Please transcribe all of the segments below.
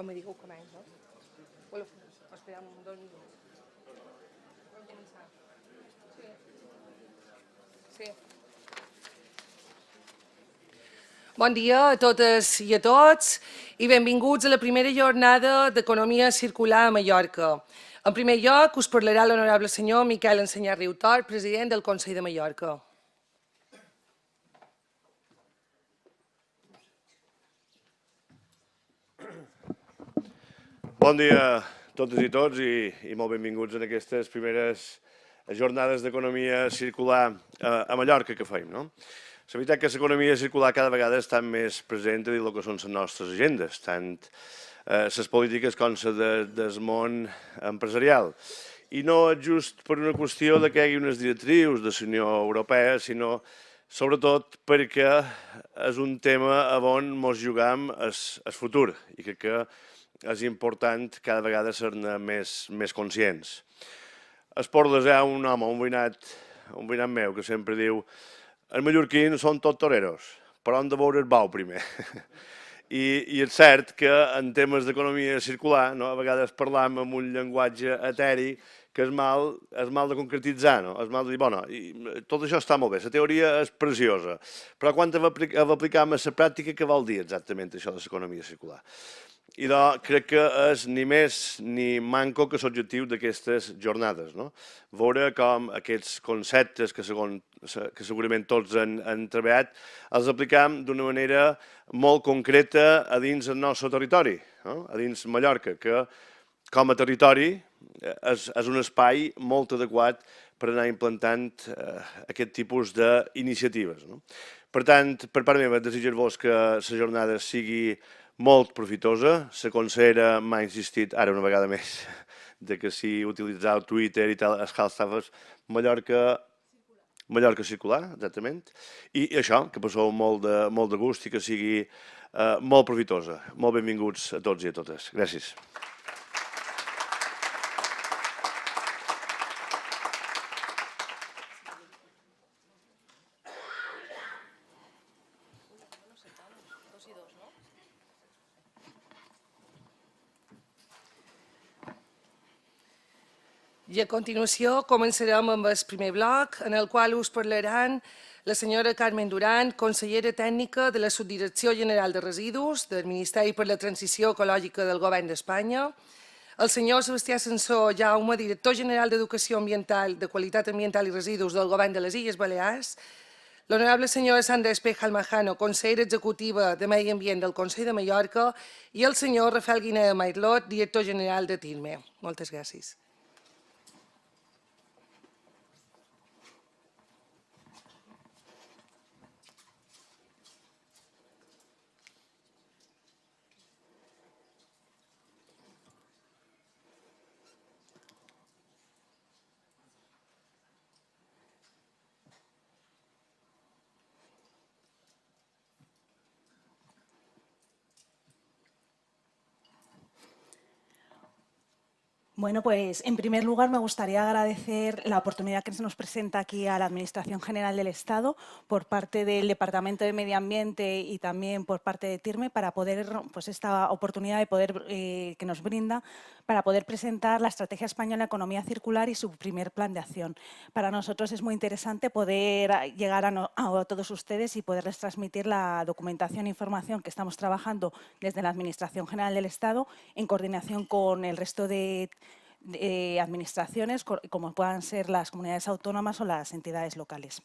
Quan me digueu començo. Voleu esperar un 2 minuts? Vam començar. Sí. Bon dia a totes i a tots i benvinguts a la primera jornada d'Economia Circular a Mallorca. En primer lloc, us parlarà l'honorable senyor Miquel Ensenyar Riutort, president del Consell de Mallorca. Bon dia a totes i tots i molt benvinguts en aquestes primeres jornades d'economia circular a Mallorca que fem. No? La veritat que l'economia circular cada vegada està més present a dir el que són les nostres agendes, tant les polítiques com les del món empresarial. I no just per una qüestió de que hi hagi unes directrius de la Unió Europea, sinó sobretot perquè és un tema on ens jugam el futur i que és important cada vegada ser-ne més conscients. A Esporles hi ha un home, un veïnat meu, que sempre diu els mallorquins són tot toreros, però han de veure el bou primer. I és cert que en temes d'economia circular, no, a vegades parlam amb un llenguatge eteri que és mal de concretitzar, no? És mal de dir, bueno, tot això està molt bé, la teoria és preciosa, però quan l'aplicar a la pràctica, què vol dir exactament això de l'economia circular? I crec que és ni més ni manco que l'objectiu d'aquestes jornades. No? Veure com aquests conceptes que segurament tots han treballat els aplicam d'una manera molt concreta a dins el nostre territori, no? A dins Mallorca, que com a territori és un espai molt adequat per anar implantant aquest tipus d'iniciatives. No? Per tant, per part meva, desitjar-vos que la jornada sigui molt profitosa. La consellera m'ha insistit, ara una vegada més, de que si utilitzar el Twitter i tal, els hashtags Mallorca Circular, exactament. I això, que passeu molt de gust i que sigui molt profitosa. Molt benvinguts a tots i a totes. Gràcies. I a continuació començarem amb el primer bloc, en el qual us parlaran la senyora Carmen Duran, consellera tècnica de la Subdirecció General de Residus del Ministeri per la Transició Ecològica del Govern d'Espanya, el senyor Sebastià Sansó Jaume, director general d'Educació Ambiental, de Qualitat Ambiental i Residus del Govern de les Illes Balears, l'honorable senyora Sandra Espeja Almajano, consellera executiva de Medi Ambient del Consell de Mallorca, i el senyor Rafael Guinea Mairlot, director general de TIRME. Moltes gràcies. Bueno, pues en primer lugar me gustaría agradecer la oportunidad que se nos presenta aquí a la Administración General del Estado por parte del Departamento de Medio Ambiente y también por parte de TIRME para poder, pues esta oportunidad de poder, que nos brinda para poder presentar la Estrategia Española de Economía Circular y su primer plan de acción. Para nosotros es muy interesante poder llegar a todos ustedes y poderles transmitir la documentación e información que estamos trabajando desde la Administración General del Estado en coordinación con el resto de administraciones, como puedan ser las comunidades autónomas o las entidades locales.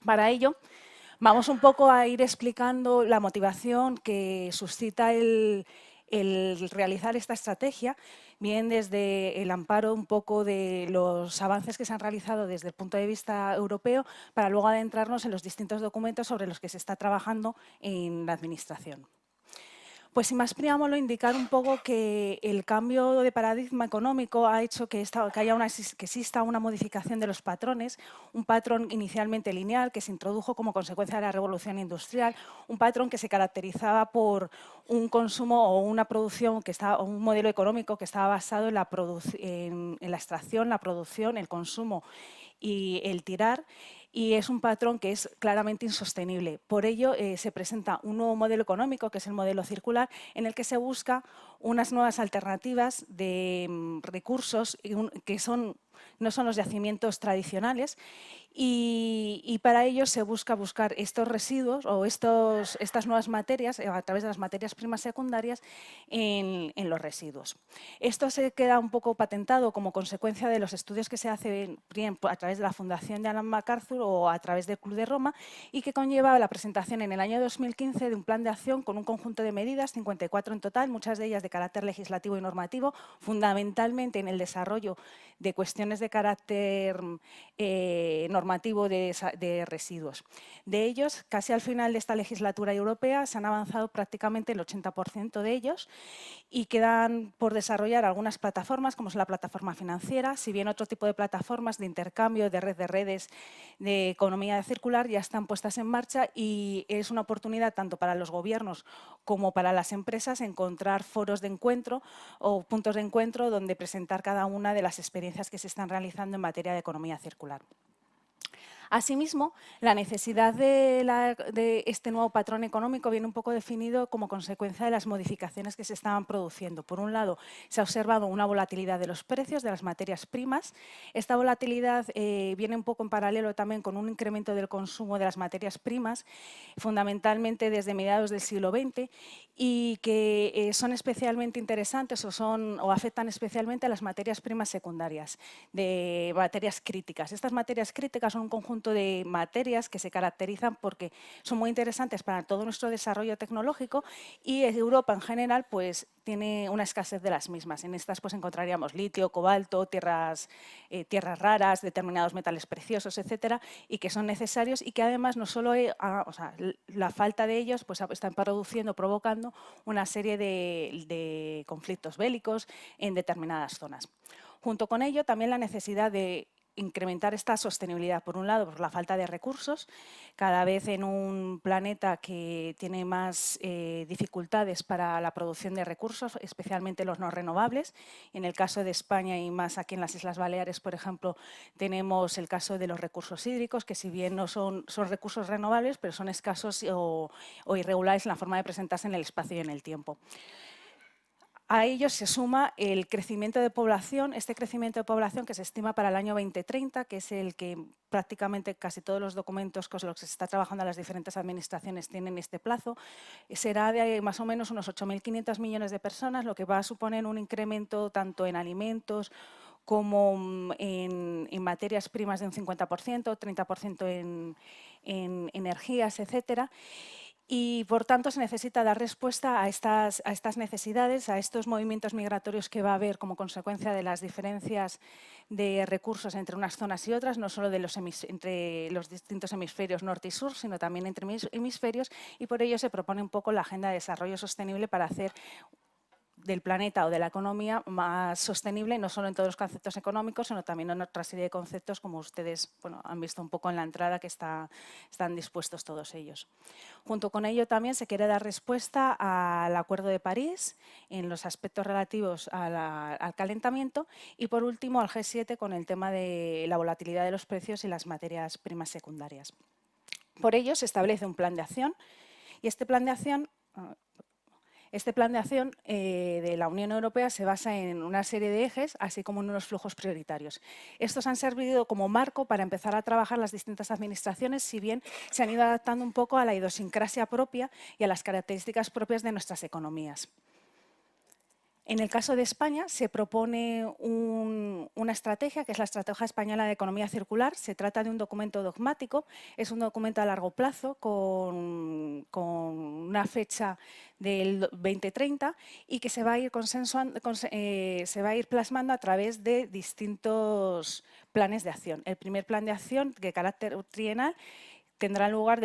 Para ello, vamos un poco a ir explicando la motivación que suscita el realizar esta estrategia, bien desde el amparo un poco de los avances que se han realizado desde el punto de vista europeo, para luego adentrarnos en los distintos documentos sobre los que se está trabajando en la Administración. Pues sin más preámbulo, indicar un poco que el cambio de paradigma económico ha hecho que exista una modificación de los patrones, un patrón inicialmente lineal que se introdujo como consecuencia de la revolución industrial, un patrón que se caracterizaba por un consumo o una producción, un modelo económico que estaba basado en la extracción, la producción, el consumo y el tirar, y es un patrón que es claramente insostenible. Por ello, se presenta un nuevo modelo económico, que es el modelo circular, en el que se busca unas nuevas alternativas de recursos que no son los yacimientos tradicionales, y para ello se buscar estos residuos o estas nuevas materias a través de las materias primas secundarias en los residuos. Esto se queda un poco patentado como consecuencia de los estudios que se hacen bien a través de la Fundación de Alan MacArthur o a través del Club de Roma, y que conlleva la presentación en el año 2015 de un plan de acción con un conjunto de medidas, 54 en total, muchas de ellas de carácter legislativo y normativo, fundamentalmente en el desarrollo de cuestiones de carácter normativo de residuos. De ellos, casi al final de esta legislatura europea, se han avanzado prácticamente el 80% de ellos, y quedan por desarrollar algunas plataformas, como es la plataforma financiera, si bien otro tipo de plataformas de intercambio, de redes, de economía circular ya están puestas en marcha, y es una oportunidad tanto para los gobiernos como para las empresas encontrar foros de encuentro o puntos de encuentro donde presentar cada una de las experiencias que se están realizando en materia de economía circular. Asimismo, la necesidad de este nuevo patrón económico viene un poco definido como consecuencia de las modificaciones que se estaban produciendo. Por un lado, se ha observado una volatilidad de los precios de las materias primas. Esta volatilidad viene un poco en paralelo también con un incremento del consumo de las materias primas, fundamentalmente desde mediados del siglo XX, y que son especialmente interesantes o afectan especialmente a las materias primas secundarias, de materias críticas. Estas materias críticas son un conjunto de materias que se caracterizan porque son muy interesantes para todo nuestro desarrollo tecnológico, y Europa en general pues tiene una escasez de las mismas. En estas pues encontraríamos litio, cobalto, tierras raras, determinados metales preciosos, etcétera, y que son necesarios, y que además no solo la falta de ellos pues están provocando una serie de conflictos bélicos en determinadas zonas. Junto con ello, también la necesidad de incrementar esta sostenibilidad. Por un lado, por la falta de recursos, cada vez en un planeta que tiene más dificultades para la producción de recursos, especialmente los no renovables. En el caso de España y más aquí en las Islas Baleares, por ejemplo, tenemos el caso de los recursos hídricos, que si bien no son recursos renovables, pero son escasos o irregulares en la forma de presentarse en el espacio y en el tiempo. A ello se suma el crecimiento de población, este crecimiento de población que se estima para el año 2030, que es el que prácticamente casi todos los documentos con los que se está trabajando las diferentes administraciones tienen este plazo, será de más o menos unos 8.500 millones de personas, lo que va a suponer un incremento tanto en alimentos como en materias primas de un 50%, 30% en energías, etcétera. Y, por tanto, se necesita dar respuesta a estas necesidades, a estos movimientos migratorios que va a haber como consecuencia de las diferencias de recursos entre unas zonas y otras, no solo entre los distintos hemisferios norte y sur, sino también entre hemisferios, y por ello se propone un poco la Agenda de Desarrollo Sostenible para hacer del planeta o de la economía más sostenible, no solo en todos los conceptos económicos, sino también en otra serie de conceptos, como ustedes han visto un poco en la entrada, que están dispuestos todos ellos. Junto con ello también se quiere dar respuesta al Acuerdo de París en los aspectos relativos al calentamiento, y por último al G7 con el tema de la volatilidad de los precios y las materias primas secundarias. Por ello se establece un plan de acción, y este plan de acción de la Unión Europea se basa en una serie de ejes, así como en unos flujos prioritarios. Estos han servido como marco para empezar a trabajar las distintas administraciones, si bien se han ido adaptando un poco a la idiosincrasia propia y a las características propias de nuestras economías. En el caso de España se propone una estrategia, que es la Estrategia Española de Economía Circular. Se trata de un documento dogmático, es un documento a largo plazo con una fecha del 2030, y que se va a ir plasmando a través de distintos planes de acción. El primer plan de acción, de carácter trienal, tendrán lugar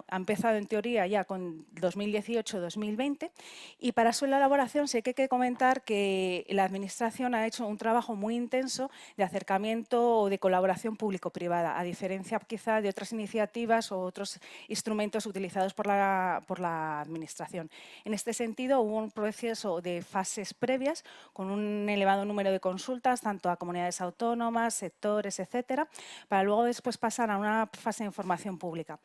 ha empezado en teoría ya con 2018-2020 y para su elaboración sí que hay que comentar que la Administración ha hecho un trabajo muy intenso de acercamiento o de colaboración público-privada, a diferencia quizá de otras iniciativas o otros instrumentos utilizados por la Administración. En este sentido hubo un proceso de fases previas con un elevado número de consultas tanto a comunidades autónomas, sectores, etcétera, para luego después pasar a una fase de información pública.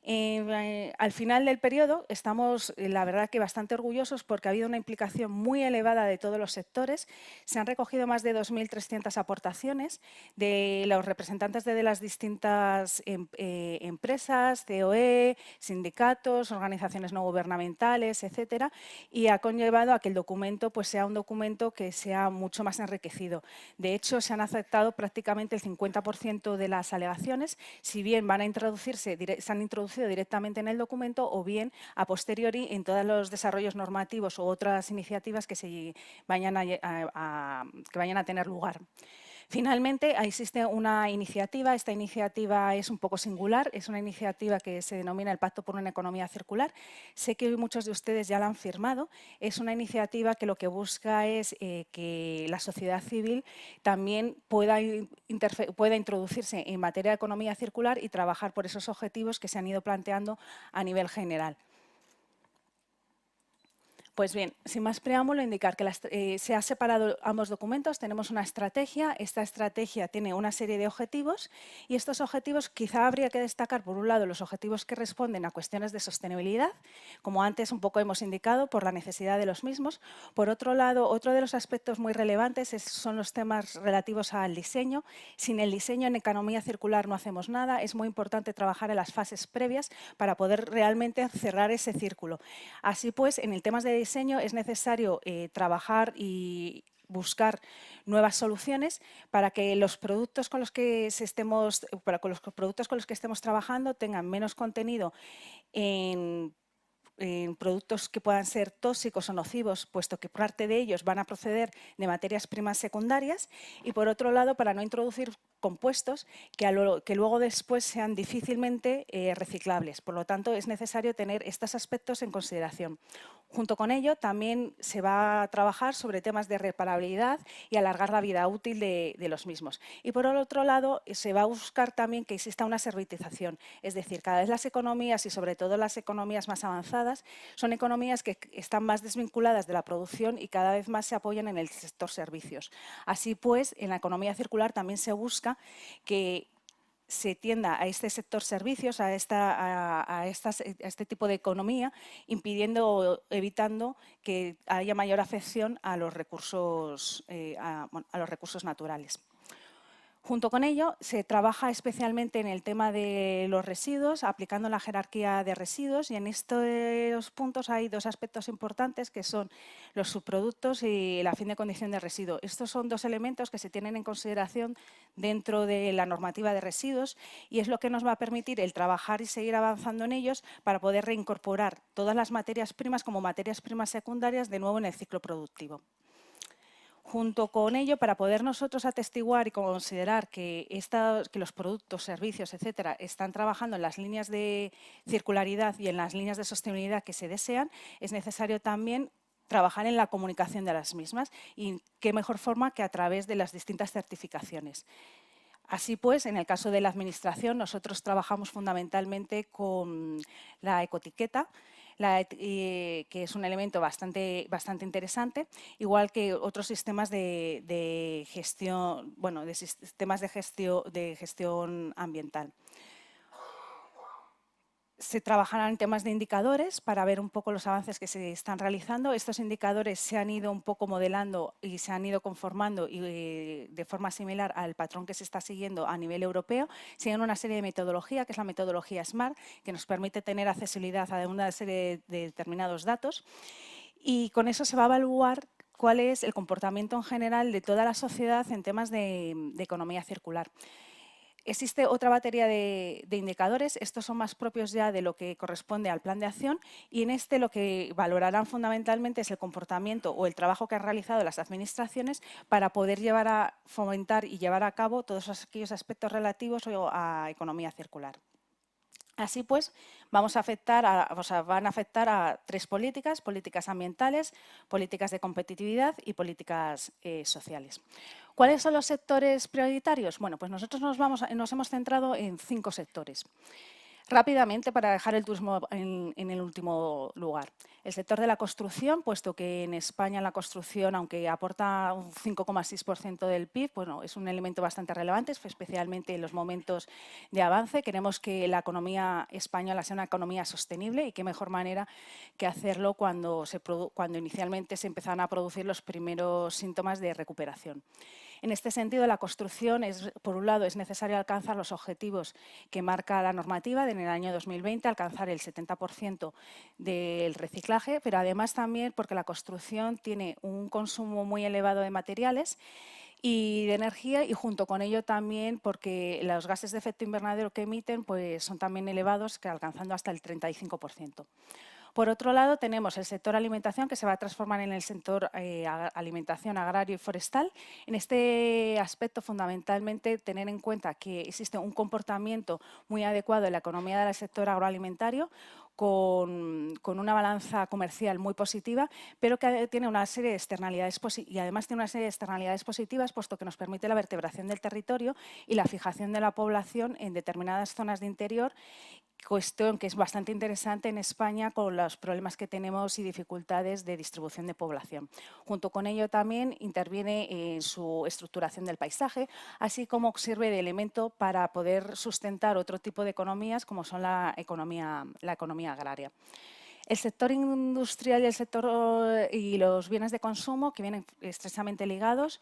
Al final del periodo estamos, la verdad, que bastante orgullosos porque ha habido una implicación muy elevada de todos los sectores. Se han recogido más de 2.300 aportaciones de los representantes de las distintas empresas, COE, sindicatos, organizaciones no gubernamentales, etcétera, y ha conllevado a que el documento pues, sea un documento que sea mucho más enriquecido. De hecho, se han aceptado prácticamente el 50% de las alegaciones, si bien se han introducido directamente en el documento o bien a posteriori en todos los desarrollos normativos u otras iniciativas que vayan a tener lugar. Finalmente, existe una iniciativa. Esta iniciativa es un poco singular. Es una iniciativa que se denomina el Pacto por una Economía Circular. Sé que muchos de ustedes ya la han firmado. Es una iniciativa que lo que busca es que la sociedad civil también pueda introducirse en materia de economía circular y trabajar por esos objetivos que se han ido planteando a nivel general. Pues bien, sin más preámbulo, indicar que se han separado ambos documentos. Tenemos una estrategia. Esta estrategia tiene una serie de objetivos y estos objetivos quizá habría que destacar, por un lado, los objetivos que responden a cuestiones de sostenibilidad, como antes un poco hemos indicado, por la necesidad de los mismos. Por otro lado, otro de los aspectos muy relevantes son los temas relativos al diseño. Sin el diseño en economía circular no hacemos nada. Es muy importante trabajar en las fases previas para poder realmente cerrar ese círculo. Así pues, en el tema de diseño es necesario trabajar y buscar nuevas soluciones para que los productos con los que estemos trabajando tengan menos contenido en productos que puedan ser tóxicos o nocivos, puesto que parte de ellos van a proceder de materias primas secundarias, y por otro lado, para no introducir compuestos que luego después sean difícilmente reciclables. Por lo tanto, es necesario tener estos aspectos en consideración. Junto con ello, también se va a trabajar sobre temas de reparabilidad y alargar la vida útil de los mismos. Y por otro lado, se va a buscar también que exista una servitización, es decir, cada vez las economías y sobre todo las economías más avanzadas son economías que están más desvinculadas de la producción y cada vez más se apoyan en el sector servicios. Así pues, en la economía circular también se busca que se tienda a este sector servicios, a este tipo de economía, impidiendo o evitando que haya mayor afección a los recursos naturales. Junto con ello, se trabaja especialmente en el tema de los residuos, aplicando la jerarquía de residuos, y en estos puntos hay dos aspectos importantes que son los subproductos y la fin de condición de residuo. Estos son dos elementos que se tienen en consideración dentro de la normativa de residuos y es lo que nos va a permitir el trabajar y seguir avanzando en ellos para poder reincorporar todas las materias primas como materias primas secundarias de nuevo en el ciclo productivo. Junto con ello, para poder nosotros atestiguar y considerar que los productos, servicios, etcétera, están trabajando en las líneas de circularidad y en las líneas de sostenibilidad que se desean, es necesario también trabajar en la comunicación de las mismas y qué mejor forma que a través de las distintas certificaciones. Así pues, en el caso de la Administración, nosotros trabajamos fundamentalmente con la ecoetiqueta, que es un elemento bastante interesante, igual que otros sistemas de gestión, sistemas de gestión ambiental. Se trabajarán en temas de indicadores para ver un poco los avances que se están realizando. Estos indicadores se han ido un poco modelando y se han ido conformando de forma similar al patrón que se está siguiendo a nivel europeo. Siguen una serie de metodología, que es la metodología SMART, que nos permite tener accesibilidad a una serie de determinados datos. Y con eso se va a evaluar cuál es el comportamiento en general de toda la sociedad en temas de economía circular. Existe otra batería de indicadores. Estos son más propios ya de lo que corresponde al plan de acción y en este lo que valorarán fundamentalmente es el comportamiento o el trabajo que han realizado las administraciones para poder fomentar y llevar a cabo todos aquellos aspectos relativos a economía circular. Así pues, van a afectar a 3 políticas: políticas ambientales, políticas de competitividad y políticas sociales. ¿Cuáles son los sectores prioritarios? Bueno, pues nosotros nos hemos centrado en 5 sectores. Rápidamente, para dejar el turismo en el último lugar. El sector de la construcción, puesto que en España la construcción, aunque aporta un 5,6% del PIB, bueno, es un elemento bastante relevante, especialmente en los momentos de avance. Queremos que la economía española sea una economía sostenible, y qué mejor manera que hacerlo cuando inicialmente se empezaron a producir los primeros síntomas de recuperación. En este sentido, la construcción, por un lado, es necesario alcanzar los objetivos que marca la normativa de en el año 2020, alcanzar el 70% del reciclaje, pero además también porque la construcción tiene un consumo muy elevado de materiales y de energía, y junto con ello también porque los gases de efecto invernadero que emiten pues son también elevados, que alcanzando hasta el 35%. Por otro lado, tenemos el sector alimentación, que se va a transformar en el sector alimentación, agrario y forestal. En este aspecto, fundamentalmente, tener en cuenta que existe un comportamiento muy adecuado en la economía del sector agroalimentario, con una balanza comercial muy positiva, pero que tiene una serie de externalidades y además tiene una serie de externalidades positivas, puesto que nos permite la vertebración del territorio y la fijación de la población en determinadas zonas de interior, cuestión que es bastante interesante en España con los problemas que tenemos y dificultades de distribución de población. Junto con ello también interviene en su estructuración del paisaje, así como sirve de elemento para poder sustentar otro tipo de economías, como son la economía agraria. El sector industrial y los bienes de consumo, que vienen estrechamente ligados,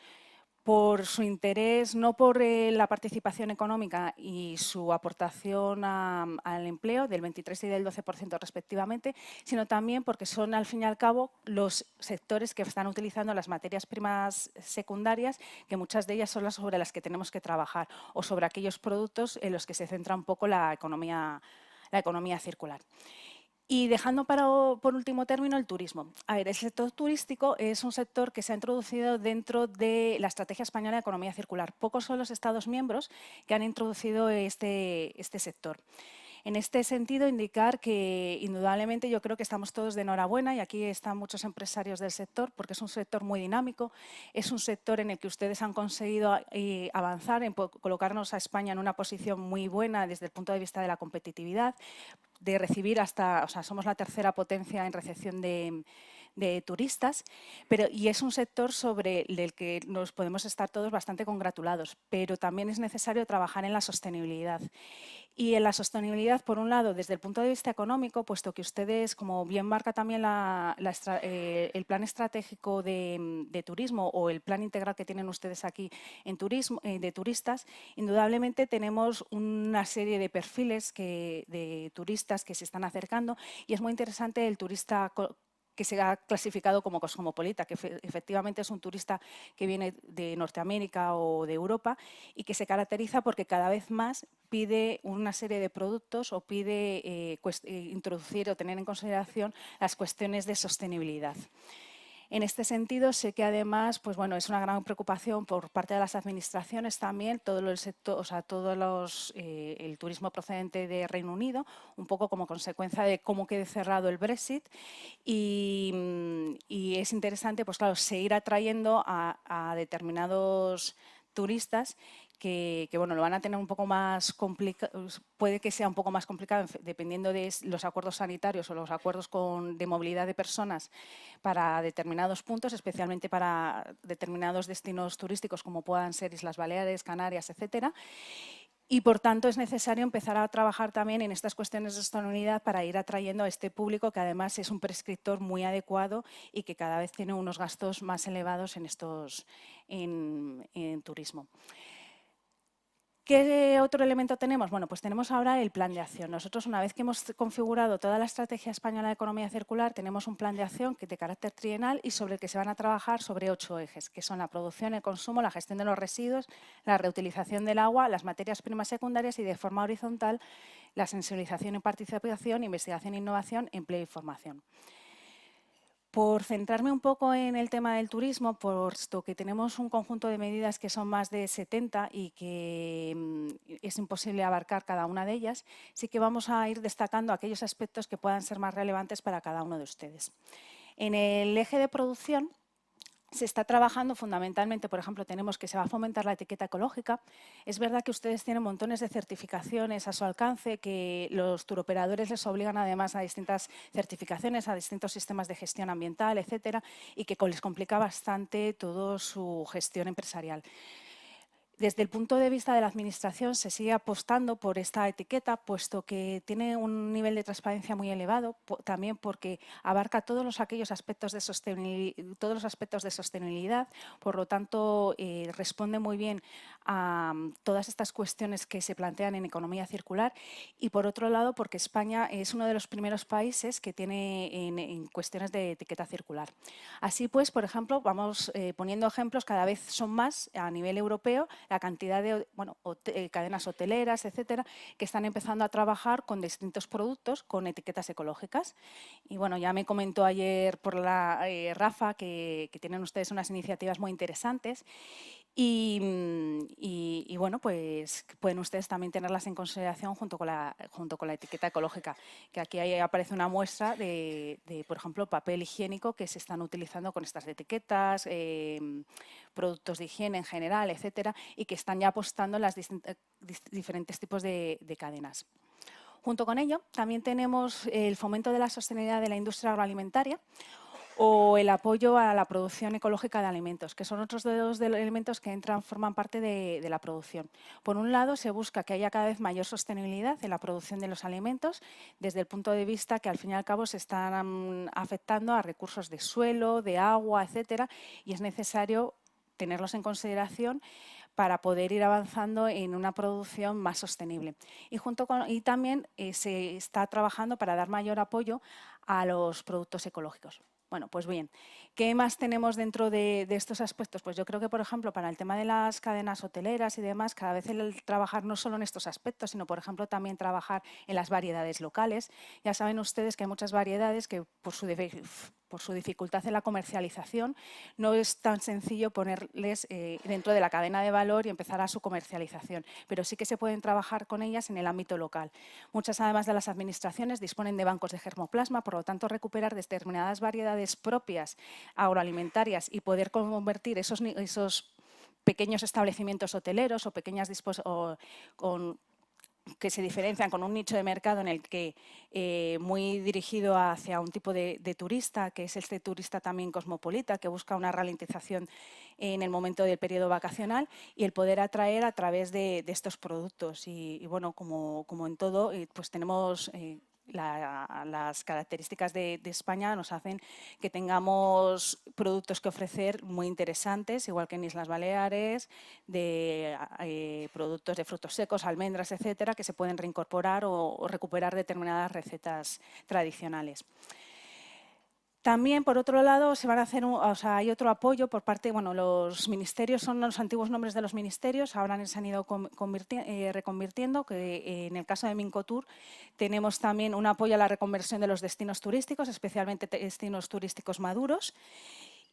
por su interés, no por la participación económica y su aportación al empleo del 23 y del 12% respectivamente, sino también porque son, al fin y al cabo, los sectores que están utilizando las materias primas secundarias, que muchas de ellas son las sobre las que tenemos que trabajar, o sobre aquellos productos en los que se centra un poco la economía circular. Y dejando por último término el turismo. A ver, el sector turístico es un sector que se ha introducido dentro de la Estrategia Española de Economía Circular. Pocos son los Estados miembros que han introducido este sector. En este sentido, indicar que indudablemente yo creo que estamos todos de enhorabuena, y aquí están muchos empresarios del sector, porque es un sector muy dinámico, es un sector en el que ustedes han conseguido avanzar en colocarnos a España en una posición muy buena desde el punto de vista de la competitividad, de recibir somos la tercera potencia en recepción de turistas, y es un sector sobre el que nos podemos estar todos bastante congratulados, pero también es necesario trabajar en la sostenibilidad. Y en la sostenibilidad, por un lado, desde el punto de vista económico, puesto que ustedes, como bien marca también el plan estratégico de turismo, o el plan integral que tienen ustedes aquí en turismo, de turistas, indudablemente tenemos una serie de perfiles de turistas que se están acercando, y es muy interesante el turista que se ha clasificado como cosmopolita, que efectivamente es un turista que viene de Norteamérica o de Europa, y que se caracteriza porque cada vez más pide una serie de productos, o pide introducir o tener en consideración las cuestiones de sostenibilidad. En este sentido, sé que además es una gran preocupación por parte de las administraciones también todo el sector, el turismo procedente de Reino Unido, un poco como consecuencia de cómo quede cerrado el Brexit, y es interesante seguir atrayendo a determinados turistas que lo van a tener un poco más complicado, puede que sea un poco más complicado dependiendo de los acuerdos sanitarios o los acuerdos de movilidad de personas para determinados puntos, especialmente para determinados destinos turísticos como puedan ser Islas Baleares, Canarias, etcétera. Y, por tanto, es necesario empezar a trabajar también en estas cuestiones de sostenibilidad para ir atrayendo a este público, que además es un prescriptor muy adecuado y que cada vez tiene unos gastos más elevados en turismo. ¿Qué otro elemento tenemos? Bueno, pues tenemos ahora el plan de acción. Nosotros, una vez que hemos configurado toda la Estrategia Española de Economía Circular, tenemos un plan de acción de carácter trienal y sobre el que se van a trabajar sobre 8 ejes, que son la producción, el consumo, la gestión de los residuos, la reutilización del agua, las materias primas secundarias y, de forma horizontal, la sensibilización y participación, investigación e innovación, empleo y formación. Por centrarme un poco en el tema del turismo, puesto que tenemos un conjunto de medidas que son más de 70 y que es imposible abarcar cada una de ellas, sí que vamos a ir destacando aquellos aspectos que puedan ser más relevantes para cada uno de ustedes. En el eje de producción, se está trabajando fundamentalmente, por ejemplo, tenemos que se va a fomentar la etiqueta ecológica. Es verdad que ustedes tienen montones de certificaciones a su alcance, que los turoperadores les obligan además a distintas certificaciones, a distintos sistemas de gestión ambiental, etcétera, y que les complica bastante toda su gestión empresarial. Desde el punto de vista de la Administración se sigue apostando por esta etiqueta, puesto que tiene un nivel de transparencia muy elevado, también porque abarca todos aquellos aspectos de sostenibilidad, por lo tanto responde muy bien a todas estas cuestiones que se plantean en economía circular, y por otro lado porque España es uno de los primeros países que tiene en cuestiones de etiqueta circular. Así pues, por ejemplo, vamos poniendo ejemplos, cada vez son más a nivel europeo la cantidad de cadenas hoteleras, etcétera, que están empezando a trabajar con distintos productos con etiquetas ecológicas. Y bueno, ya me comentó ayer por Rafa que tienen ustedes unas iniciativas muy interesantes. Y bueno, pues pueden ustedes también tenerlas en consideración junto con la etiqueta ecológica, que aquí aparece una muestra de, por ejemplo, papel higiénico que se están utilizando con estas etiquetas, productos de higiene en general, etcétera, y que están ya apostando en las diferentes tipos de cadenas. Junto con ello, también tenemos el fomento de la sostenibilidad de la industria agroalimentaria, o el apoyo a la producción ecológica de alimentos, que son otros de los elementos que forman parte de la producción. Por un lado, se busca que haya cada vez mayor sostenibilidad en la producción de los alimentos, desde el punto de vista que al fin y al cabo se están afectando a recursos de suelo, de agua, etcétera, y es necesario tenerlos en consideración para poder ir avanzando en una producción más sostenible. Y también se está trabajando para dar mayor apoyo a los productos ecológicos. Bueno, pues bien, ¿qué más tenemos dentro de estos aspectos? Pues yo creo que, por ejemplo, para el tema de las cadenas hoteleras y demás, cada vez el trabajar no solo en estos aspectos, sino, por ejemplo, también trabajar en las variedades locales. Ya saben ustedes que hay muchas variedades que, por su dificultad en la comercialización, no es tan sencillo ponerles dentro de la cadena de valor y empezar a su comercialización, pero sí que se pueden trabajar con ellas en el ámbito local. Muchas, además de las administraciones, disponen de bancos de germoplasma, por lo tanto, recuperar determinadas variedades propias agroalimentarias y poder convertir esos pequeños establecimientos hoteleros o pequeñas que se diferencian con un nicho de mercado en el que muy dirigido hacia un tipo de turista, que es este turista también cosmopolita, que busca una ralentización en el momento del periodo vacacional, y el poder atraer a través de estos productos. Y bueno, como en todo, pues tenemos las características de España nos hacen que tengamos productos que ofrecer muy interesantes, igual que en Islas Baleares, de productos de frutos secos, almendras, etcétera, que se pueden reincorporar o recuperar determinadas recetas tradicionales. También, por otro lado, se van a hacer hay otro apoyo por parte, los ministerios son los antiguos nombres de los ministerios, ahora se han ido reconvirtiendo, que en el caso de Mincotur tenemos también un apoyo a la reconversión de los destinos turísticos, especialmente destinos turísticos maduros,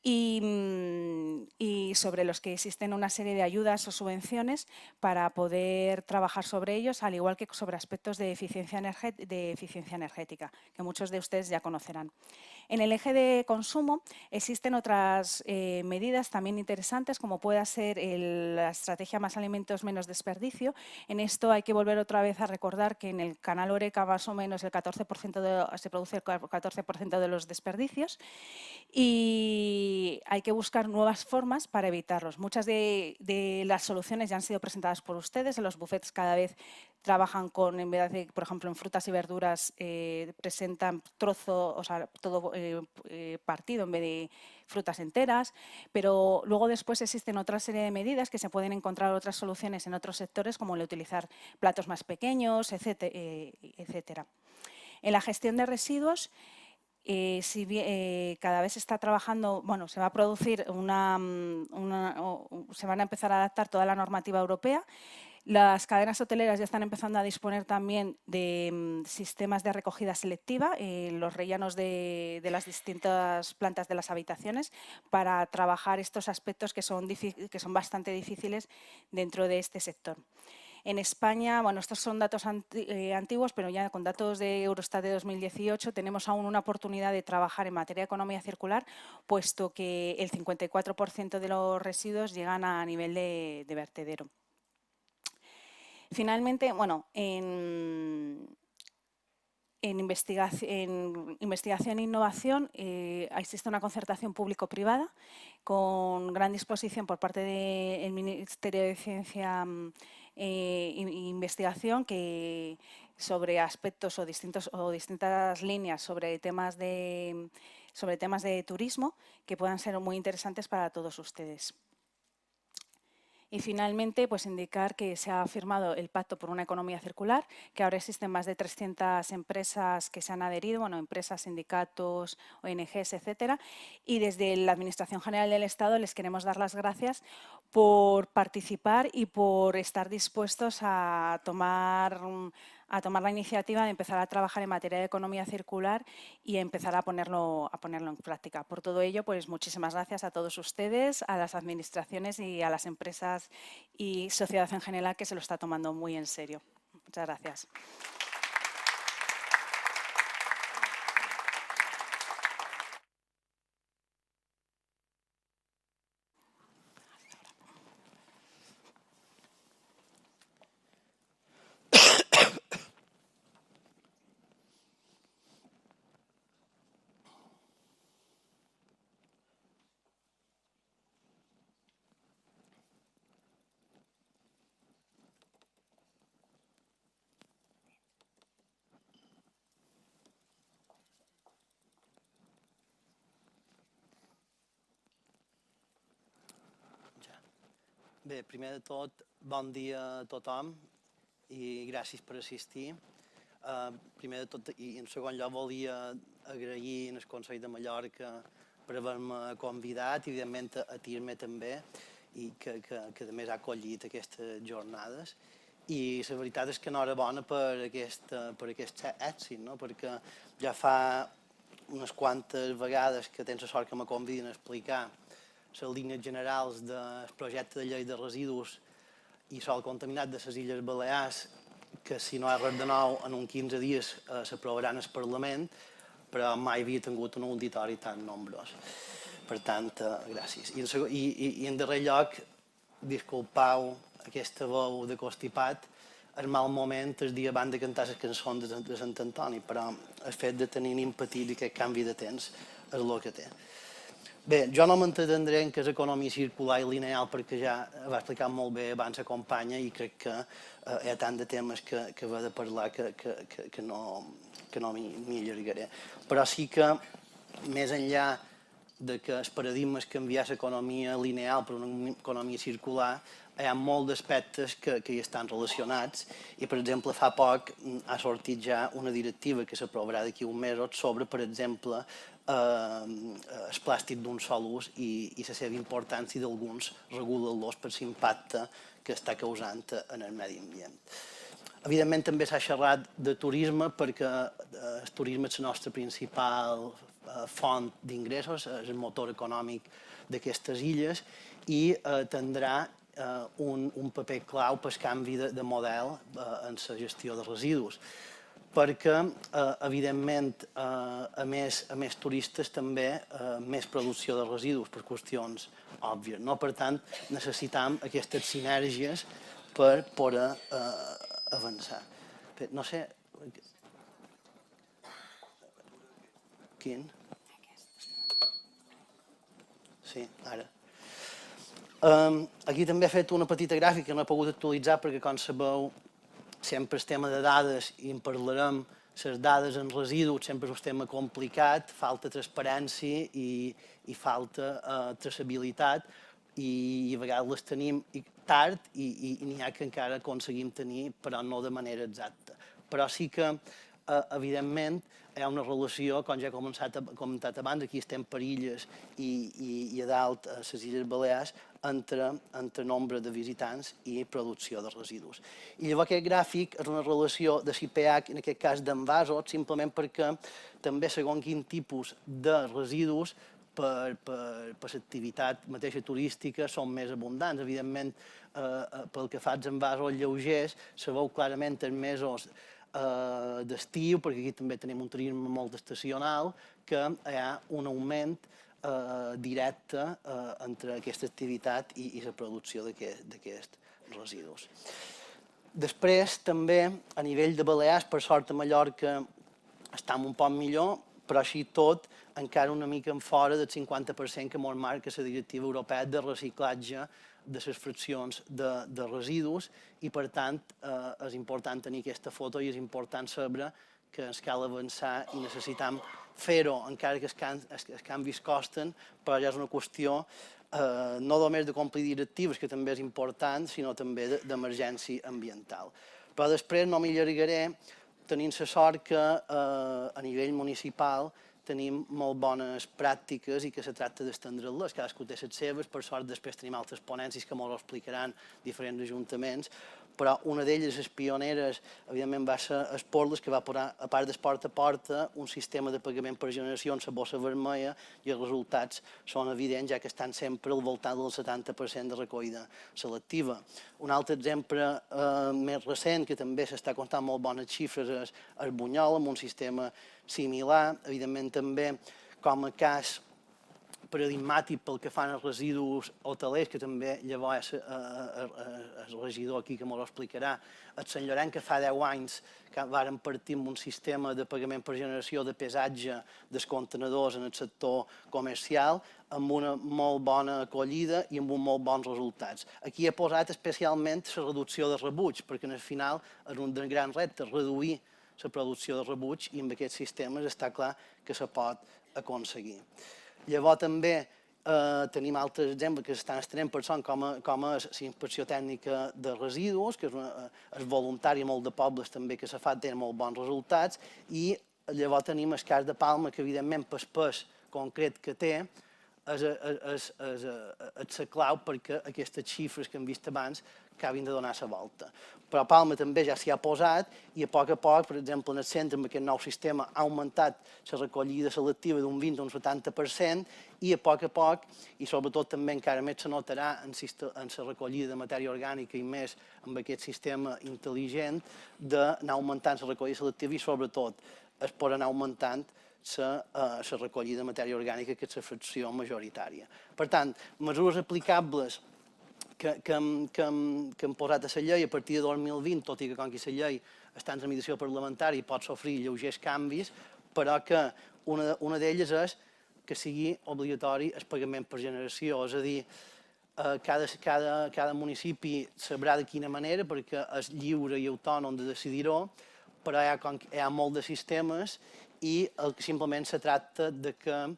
y sobre los que existen una serie de ayudas o subvenciones para poder trabajar sobre ellos, al igual que sobre aspectos de eficiencia energética, que muchos de ustedes ya conocerán. En el eje de consumo existen otras medidas también interesantes, como pueda ser la estrategia Más alimentos, menos desperdicio. En esto hay que volver otra vez a recordar que en el canal Horeca más o menos se produce el 14% de los desperdicios, y hay que buscar nuevas formas para evitarlos. Muchas de las soluciones ya han sido presentadas por ustedes. En los buffets cada vez trabajan en vez de, por ejemplo, en frutas y verduras, presentan todo partido en vez de frutas enteras, pero luego después existen otra serie de medidas que se pueden encontrar otras soluciones en otros sectores, como el utilizar platos más pequeños, etcétera. En la gestión de residuos, cada vez se está trabajando, se va a producir se van a empezar a adaptar toda la normativa europea. Las cadenas hoteleras ya están empezando a disponer también de sistemas de recogida selectiva en los rellanos de las distintas plantas de las habitaciones para trabajar estos aspectos que son bastante difíciles dentro de este sector. En España, bueno, estos son datos antiguos, pero ya con datos de Eurostat de 2018 tenemos aún una oportunidad de trabajar en materia de economía circular, puesto que el 54% de los residuos llegan a nivel de vertedero. Finalmente, bueno, en investigación e innovación existe una concertación público-privada con gran disposición por parte del Ministerio de Ciencia e Investigación sobre aspectos o distintas líneas sobre temas de turismo que puedan ser muy interesantes para todos ustedes. Y finalmente, pues indicar que se ha firmado el Pacto por una Economía Circular, que ahora existen más de 300 empresas que se han adherido, bueno, empresas, sindicatos, ONGs, etcétera. Y desde la Administración General del Estado les queremos dar las gracias por participar y por estar dispuestos a tomar la iniciativa de empezar a trabajar en materia de economía circular y empezar a ponerlo en práctica. Por todo ello, pues muchísimas gracias a todos ustedes, a las administraciones y a las empresas y sociedad en general que se lo está tomando muy en serio. Muchas gracias. Bé, primer de tot, bon dia a tothom i gràcies per assistir. Primer de tot, i en segon lloc, volia agrair al Consell de Mallorca per haver-me convidat i, evidentment, a TIRME també, i que a més ha acollit aquestes jornades. I la veritat és que enhorabona per aquest èxit, no? Perquè ja fa unes quantes vegades que tens la sort que me convidin a explicar les línies generals del projecte de llei de residus i sol contaminat de les Illes Balears, que si no hi ha res de nou, en uns 15 dies s'aprovaran al Parlament, però mai havia tingut un auditori tan nombrós. Per tant, gràcies. I en darrer lloc, disculpau aquesta veu de constipat, el mal moment el dia abans de cantar les cançons de Sant Antoni, però el fet de tenir empatia d'aquest canvi de temps és el que té. Bé, jo no m'entretendré en què és economia circular i lineal perquè ja va explicar molt bé abans la companya i crec que hi ha tant de temes que va de parlar que no m'hi allargaré. Però sí que, més enllà de que el paradigma és canviar l'economia lineal per una economia circular, hi ha molts d'aspectes que hi estan relacionats i, per exemple, fa poc ha sortit ja una directiva que s'aprovarà d'aquí uns mesos sobre, per exemple, el plàstic d'un sol ús i la seva importància d'alguns reguladors per l'impacte que està causant en el medi ambient. Evidentment, també s'ha xerrat de turisme perquè el turisme és la nostra principal font d'ingressos, és el motor econòmic d'aquestes illes i tindrà un paper clau per al canvi de model en la gestió de residus. Perquè, evidentment, a més turistes també més producció de residus per qüestions òbvies. Per tant, necessitam aquestes sinergies per poder avançar. No sé... Quin? Sí, ara. Aquí també he fet una petita gràfica que no he pogut actualitzar perquè, com sabeu, sempre el tema de dades, i en parlarem, les dades en residus sempre és un tema complicat, falta transparència i falta traçabilitat i a vegades les tenim tard i n'hi ha que encara aconseguim tenir, però no de manera exacta. Però sí que evidentment, hi ha una relació, com ja he comentat abans, aquí estem per illes i a dalt, a les Illes Balears, entre nombre de visitants i producció de residus. I llavors aquest gràfic és una relació de CPH, en aquest cas d'envasos, simplement perquè també segons quin tipus de residus per l'activitat mateixa turística són més abundants. Evidentment, pel que fa als envasos lleugers, se veu clarament en mesos d'estiu, perquè aquí també tenim un turisme molt estacional, que hi ha un augment directe entre aquesta activitat i la producció d'aquests residus. Després, també, a nivell de Balears, per sort a Mallorca estem un poc millor, però així tot encara una mica en fora del 50% que ens marca la Directiva Europea de reciclatge de les fraccions de residus i, per tant, és important tenir aquesta foto i és important saber que ens cal avançar i necessitem fer-ho, encara que els canvis costen, però ja és una qüestió no només de complir directives, que també és important, sinó també d'emergència ambiental. Però després no m'allargaré, tenint la sort que a nivell municipal tenim molt bones pràctiques i que se tracta d'estendre-les, cadascú té les seves, per sort després tenim altres ponències que ens ho explicaran diferents ajuntaments, però una d'elles, les pioneres, evidentment va ser Esporles, que va posar, a part del porta a porta, un sistema de pagament per generacions, la bossa vermella, i els resultats són evidents, ja que estan sempre al voltant del 70% de recollida selectiva. Un altre exemple més recent, que també s'està comptant molt bones xifres, és Bunyol, amb un sistema similar, evidentment també com a cas paradigmàtic pel que fan els residus hotelers, que també llavors el regidor aquí que m'ho explicarà, a Sant Llorenç, que fa 10 anys que varen partir amb un sistema de pagament per generació de pesatge dels contenedors en el sector comercial, amb una molt bona acollida i amb uns molt bons resultats. Aquí he posat especialment la reducció de rebuig, perquè al final és un dels grans reptes, reduir la producció de rebuig, i amb aquests sistemes està clar que se pot aconseguir. Llavors també tenim altres exemples que s'estan estenent per son, com és la inspecció tècnica de residus, que és voluntària, molt de pobles també que se fa, tenen molt bons resultats, i llavors tenim el cas de Palma, que evidentment pel pes concret que té és la clau perquè aquestes xifres que hem vist abans acabin de donar la volta. Però Palma també ja s'hi ha posat i a poc, per exemple, en el centre, amb aquest nou sistema, ha augmentat la recollida selectiva d'un 20 a un 70% i a poc, i sobretot també encara més se notarà en la recollida de matèria orgànica i més amb aquest sistema intel·ligent d'anar augmentant la recollida selectiva i sobretot es pot anar augmentant la recollida de matèria orgànica, que és la fracció majoritària. Per tant, mesures aplicables que hem posat a la llei a partir de 2020, tot i que com que la llei està en tramitació parlamentària i pot sofrir lleugers canvis, però que una d'elles és que sigui obligatori el pagament per generació, és a dir, cada municipi sabrà de quina manera, perquè és lliure i autònom de decidir-ho, però hi ha molt de sistemes i simplement se tracta de que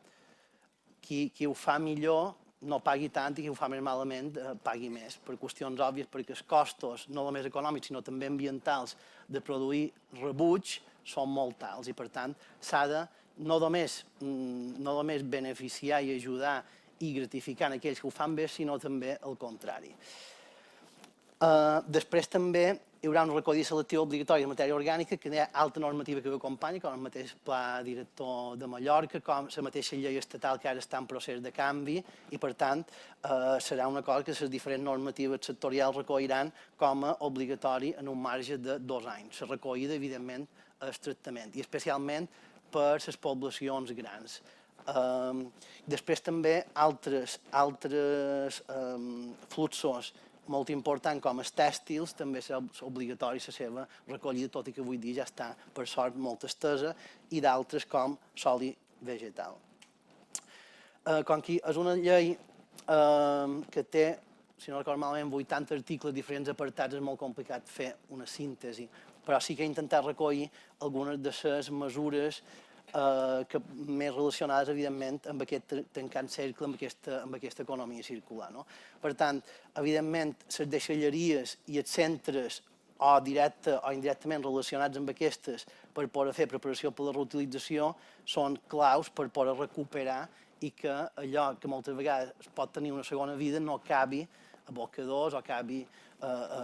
qui ho fa millor no pagui tant i qui ho fa més malament pagui més, per qüestions òbvies, perquè els costos, no només econòmics, sinó també ambientals, de produir rebuig són molt alts i, per tant, s'ha de no només beneficiar i ajudar i gratificar aquells que ho fan bé, sinó també el contrari. Després també hi haurà una recollida selectiva obligatòria de matèria orgànica, que hi ha alta normativa que ho acompanya, com el mateix Pla Director de Mallorca, com la mateixa llei estatal que ara està en procés de canvi, i per tant serà una cosa que les diferents normatives sectorials recolliran com a obligatori en un marge de 2 anys. La recollida, evidentment, és tractament, i especialment per les poblacions grans. Després també altres fluxos molt important, com els tèxtils, també és obligatori la seva recollida, tot i que avui dia ja està, per sort, molt estesa, i d'altres com sòli vegetal. Com que és una llei que té, si no recordo malament, 80 articles, diferents apartats, és molt complicat fer una síntesi, però sí que he intentat recollir algunes de les mesures més relacionades, evidentment, amb aquest tancant cercle, amb aquesta economia circular. Per tant, evidentment, les deixalleries i els centres o directe o indirectament relacionats amb aquestes per poder fer preparació per la reutilització són claus per poder recuperar i que allò que moltes vegades pot tenir una segona vida no acabi a abocadors o acabi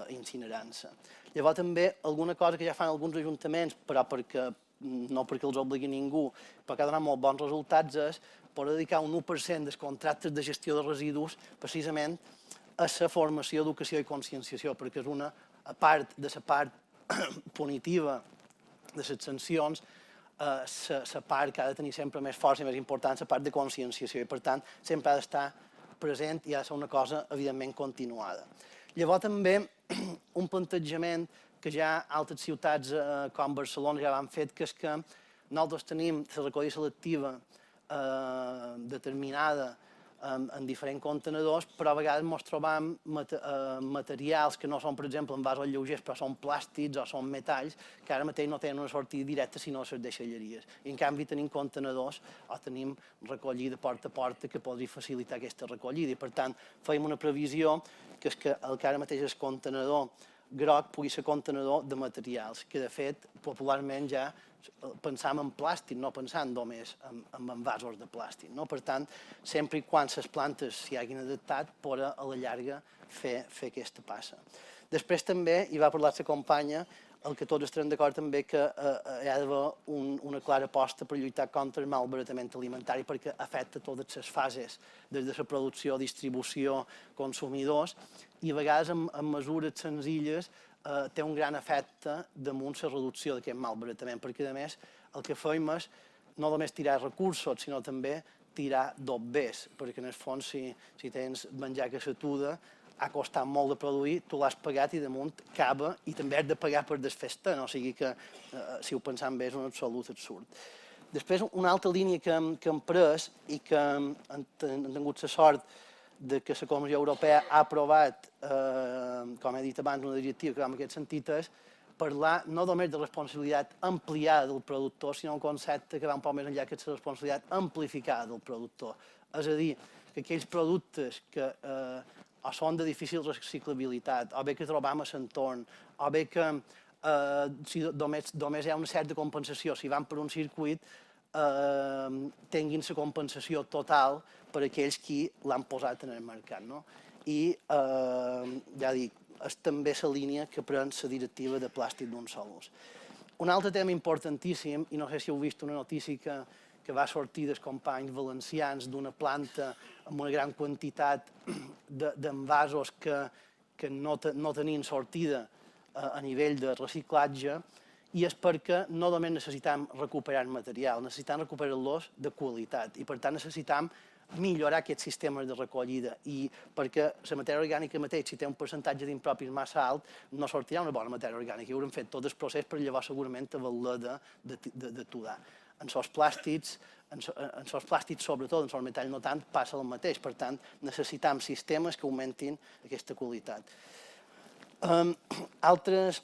incinerant-se. Llavors també alguna cosa que ja fan alguns ajuntaments, però no perquè els obligui ningú, però que ha donat molt bons resultats és poder dedicar un 1% dels contractes de gestió de residus precisament a la formació, educació i conscienciació, perquè és una part de la part punitiva de les sancions, la part que ha de tenir sempre més força i més important, la part de conscienciació, i per tant sempre ha d'estar present i ha de ser una cosa evidentment continuada. Llavors també un plantejament que ja altres ciutats com Barcelona ja han fet, que és que nosaltres tenim la recollida selectiva determinada en diferents contenedors, però a vegades ens trobam materials que no són, per exemple, envasos lleugers, però són plàstics o són metalls, que ara mateix no tenen una sortida directa sinó a les deixalleries. I en canvi tenim contenedors o tenim recollida porta a porta que podria facilitar aquesta recollida. I per tant, fèiem una previsió que és que el que ara mateix és contenedor groc pugui ser contenedor de materials, que de fet popularment ja pensam en plàstic, no pensant només en envasos de plàstic. Per tant, sempre i quan les plantes s'hi hagin adaptat, poder a la llarga fer aquesta passa. Després també hi va parlar la companya, el que tots estarem d'acord també que hi ha d'haver una clara aposta per lluitar contra el malbaratament alimentari, perquè afecta totes les fases, des de la producció, distribució, consumidors, i a vegades amb mesures senzilles té un gran efecte damunt la reducció d'aquest malbaratament, perquè a més el que fem és no només tirar recursos, sinó també tirar dobbers, perquè en el fons si tens menjar que s'atuda, ha costat molt de produir, tu l'has pagat i damunt acaba i també has de pagar per desfesta, o sigui que si ho pensam bé és un absolut absurd. Després una altra línia que hem pres i que hem tingut la sort que la Comissió Europea ha aprovat, com he dit abans, una directiva que va en aquest sentit és parlar no només de responsabilitat ampliada del productor, sinó un concepte que va un poc més enllà, que és la responsabilitat amplificada del productor. És a dir, que aquells productes que o són de difícil reciclabilitat, o bé que trobam a l'entorn, o bé que només hi ha una certa compensació, si van per un circuit, tinguin la compensació total per aquells qui l'han posat en el mercat. I, ja dic, és també la línia que pren la directiva de plàstic d'un sol ús. Un altre tema importantíssim, i no sé si heu vist una notícia que va sortir dels companys valencians d'una planta amb una gran quantitat d'envasos que no tenien sortida a nivell de reciclatge, i és perquè no només necessitem recuperar material, necessitem recuperar-los de qualitat, i per tant necessitem millorar aquests sistemes de recollida, i perquè la matèria orgànica mateix, si té un percentatge d'impropis massa alt, no sortirà una bona matèria orgànica, i haurem fet tot el procés per llavors segurament haver-la d'aturar. En els plàstics, sobretot, en els metalls no tant, passa el mateix. Per tant, necessitem sistemes que augmentin aquesta qualitat. Altres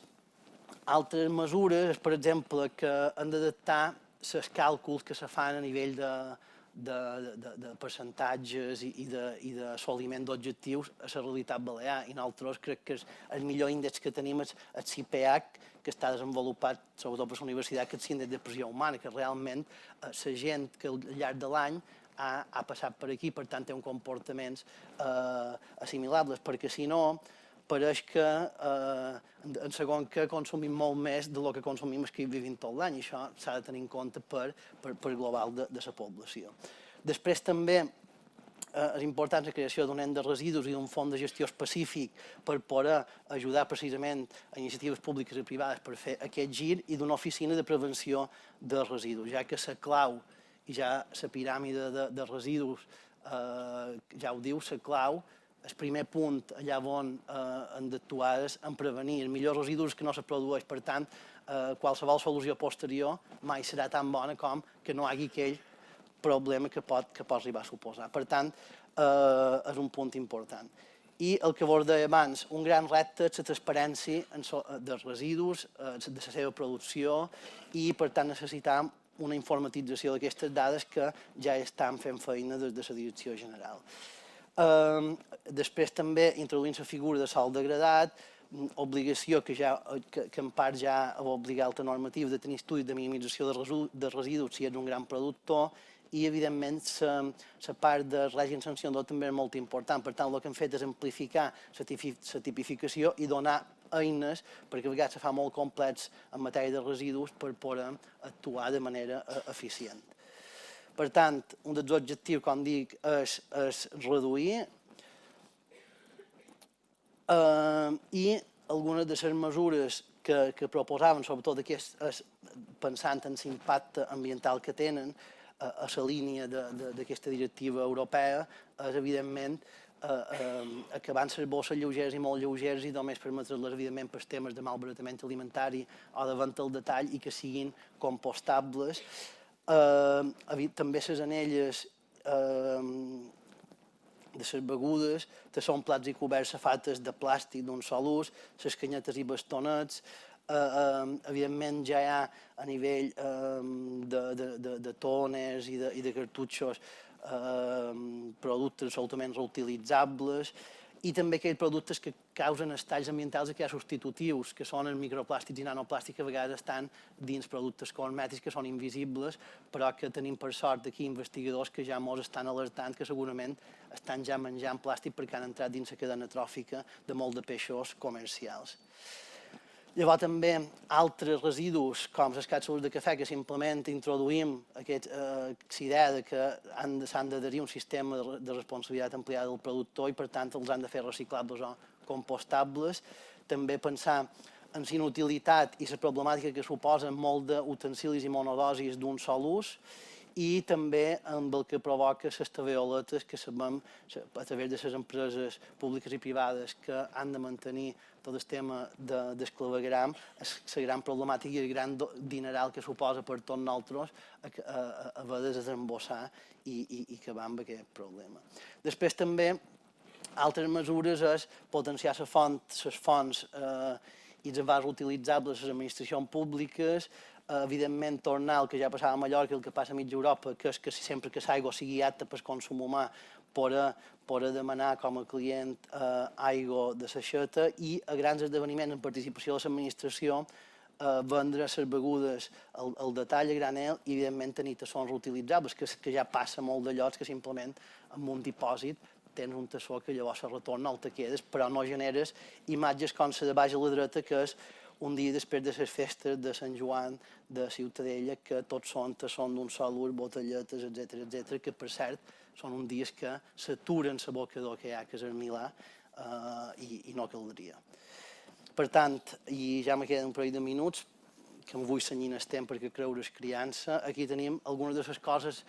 mesures, per exemple, que han d'adaptar els càlculs que se fan a nivell de percentatges i d'assoliment d'objectius a la realitat balear. I nosaltres crec que el millor índex que tenim és el CIPH, que està desenvolupat sobretot per la universitat, que és l'índex de pressió humana, que realment la gent que al llarg de l'any ha passat per aquí, per tant té uns comportaments assimilables, perquè si no pareix que en segon que consumim molt més del que consumim els que hi vivim tot l'any, i això s'ha de tenir en compte per global de la població. Després també és important la creació d'un ens de residus i d'un fons de gestió específic per poder ajudar precisament a iniciatives públiques i privades per fer aquest gir, i d'una oficina de prevenció de residus, ja que la clau i ja la piràmide de residus ja ho diu, la clau, el primer punt allà on hem d'actuar és en prevenir els millors residus que no se produeix. Per tant, qualsevol solució posterior mai serà tan bona com que no hi hagi aquell problema que pot arribar a suposar. Per tant, és un punt important. I el que vos deia abans, un gran repte és la transparència dels residus, de la seva producció, i per tant necessitam una informatització d'aquestes dades que ja estan fent feina des de la Direcció General. Després també introduint la figura de sòl degradat obligació que en part ja ha obligat altra normativa de tenir estudis de minimització de residus si ets un gran productor, i, evidentment, la part de règim sancionador també és molt important. Per tant, el que hem fet és amplificar la tipificació i donar eines, perquè a vegades se fa molt complex en matèria de residus, per poder actuar de manera eficient. Per tant, un dels objectius, com dic, és reduir, i algunes de les mesures que proposaven, sobretot pensant en l'impacte ambiental que tenen, a la línia d'aquesta directiva europea, és, evidentment, que van ser bosses lleugeres i molt lleugeres i només permetre-les, evidentment, per temes de malbaratament alimentari o de venda al detall i que siguin compostables. També les anelles de les begudes, que són plats i coberts safates de plàstic d'un sol ús, les canyetes i bastonets. Evidentment, ja hi ha a nivell de tones i de cartutxos productes absolutament reutilitzables, i també aquells productes que causen estalls ambientals i que hi ha substitutius, que són els microplàstics i nanoplàstics, que a vegades estan dins productes cosmètics que són invisibles, però que tenim per sort aquí investigadors que ja ens estan alertant que segurament estan ja menjant plàstic perquè han entrat dins la cadena tròfica de molt de peixos comercials. Llavors també altres residus, com les càpsules de cafè, que simplement introduïm aquesta idea que s'han d'adherir a un sistema de responsabilitat ampliada del productor i, per tant, els han de fer reciclables o compostables. També pensar en la inutilitat i la problemàtica que suposen molt d'utensilis i monodosis d'un sol ús, i també amb el que provoca les taveoletes, que sabem a través de les empreses públiques i privades que han de mantenir tot el tema del clavegueram, la gran problemàtica i el gran dineral que suposa per tots nosaltres haver de desembossar i acabar amb aquest problema. Després també altres mesures és potenciar les fonts i els envasos utilitzables a les administracions públiques, evidentment tornar al que ja passava a Mallorca, el que passa a mitja Europa, que és que sempre que l'aigua sigui apta per consum humà, poder demanar com a client aigua de l'aixeta, i a grans esdeveniments en participació de l'administració vendre les begudes al detall, a granel, i evidentment tenir tassons reutilitzables, que ja passa molt de llocs que simplement amb un dipòsit tens un tassó que llavors se retorna al te quedes, però no generes imatges com la de baix a la dreta, que és un dia després de les festes de Sant Joan de Ciutadella, que tots són tassons d'un sol ús, botelletes, etc., que per cert són uns dies que s'aturen l'abocador que hi ha, que és el Milà, i no caldria. Per tant, i ja me queden un parell de minuts, que em vull cenyir el temps perquè creure és criança, aquí tenim algunes de les coses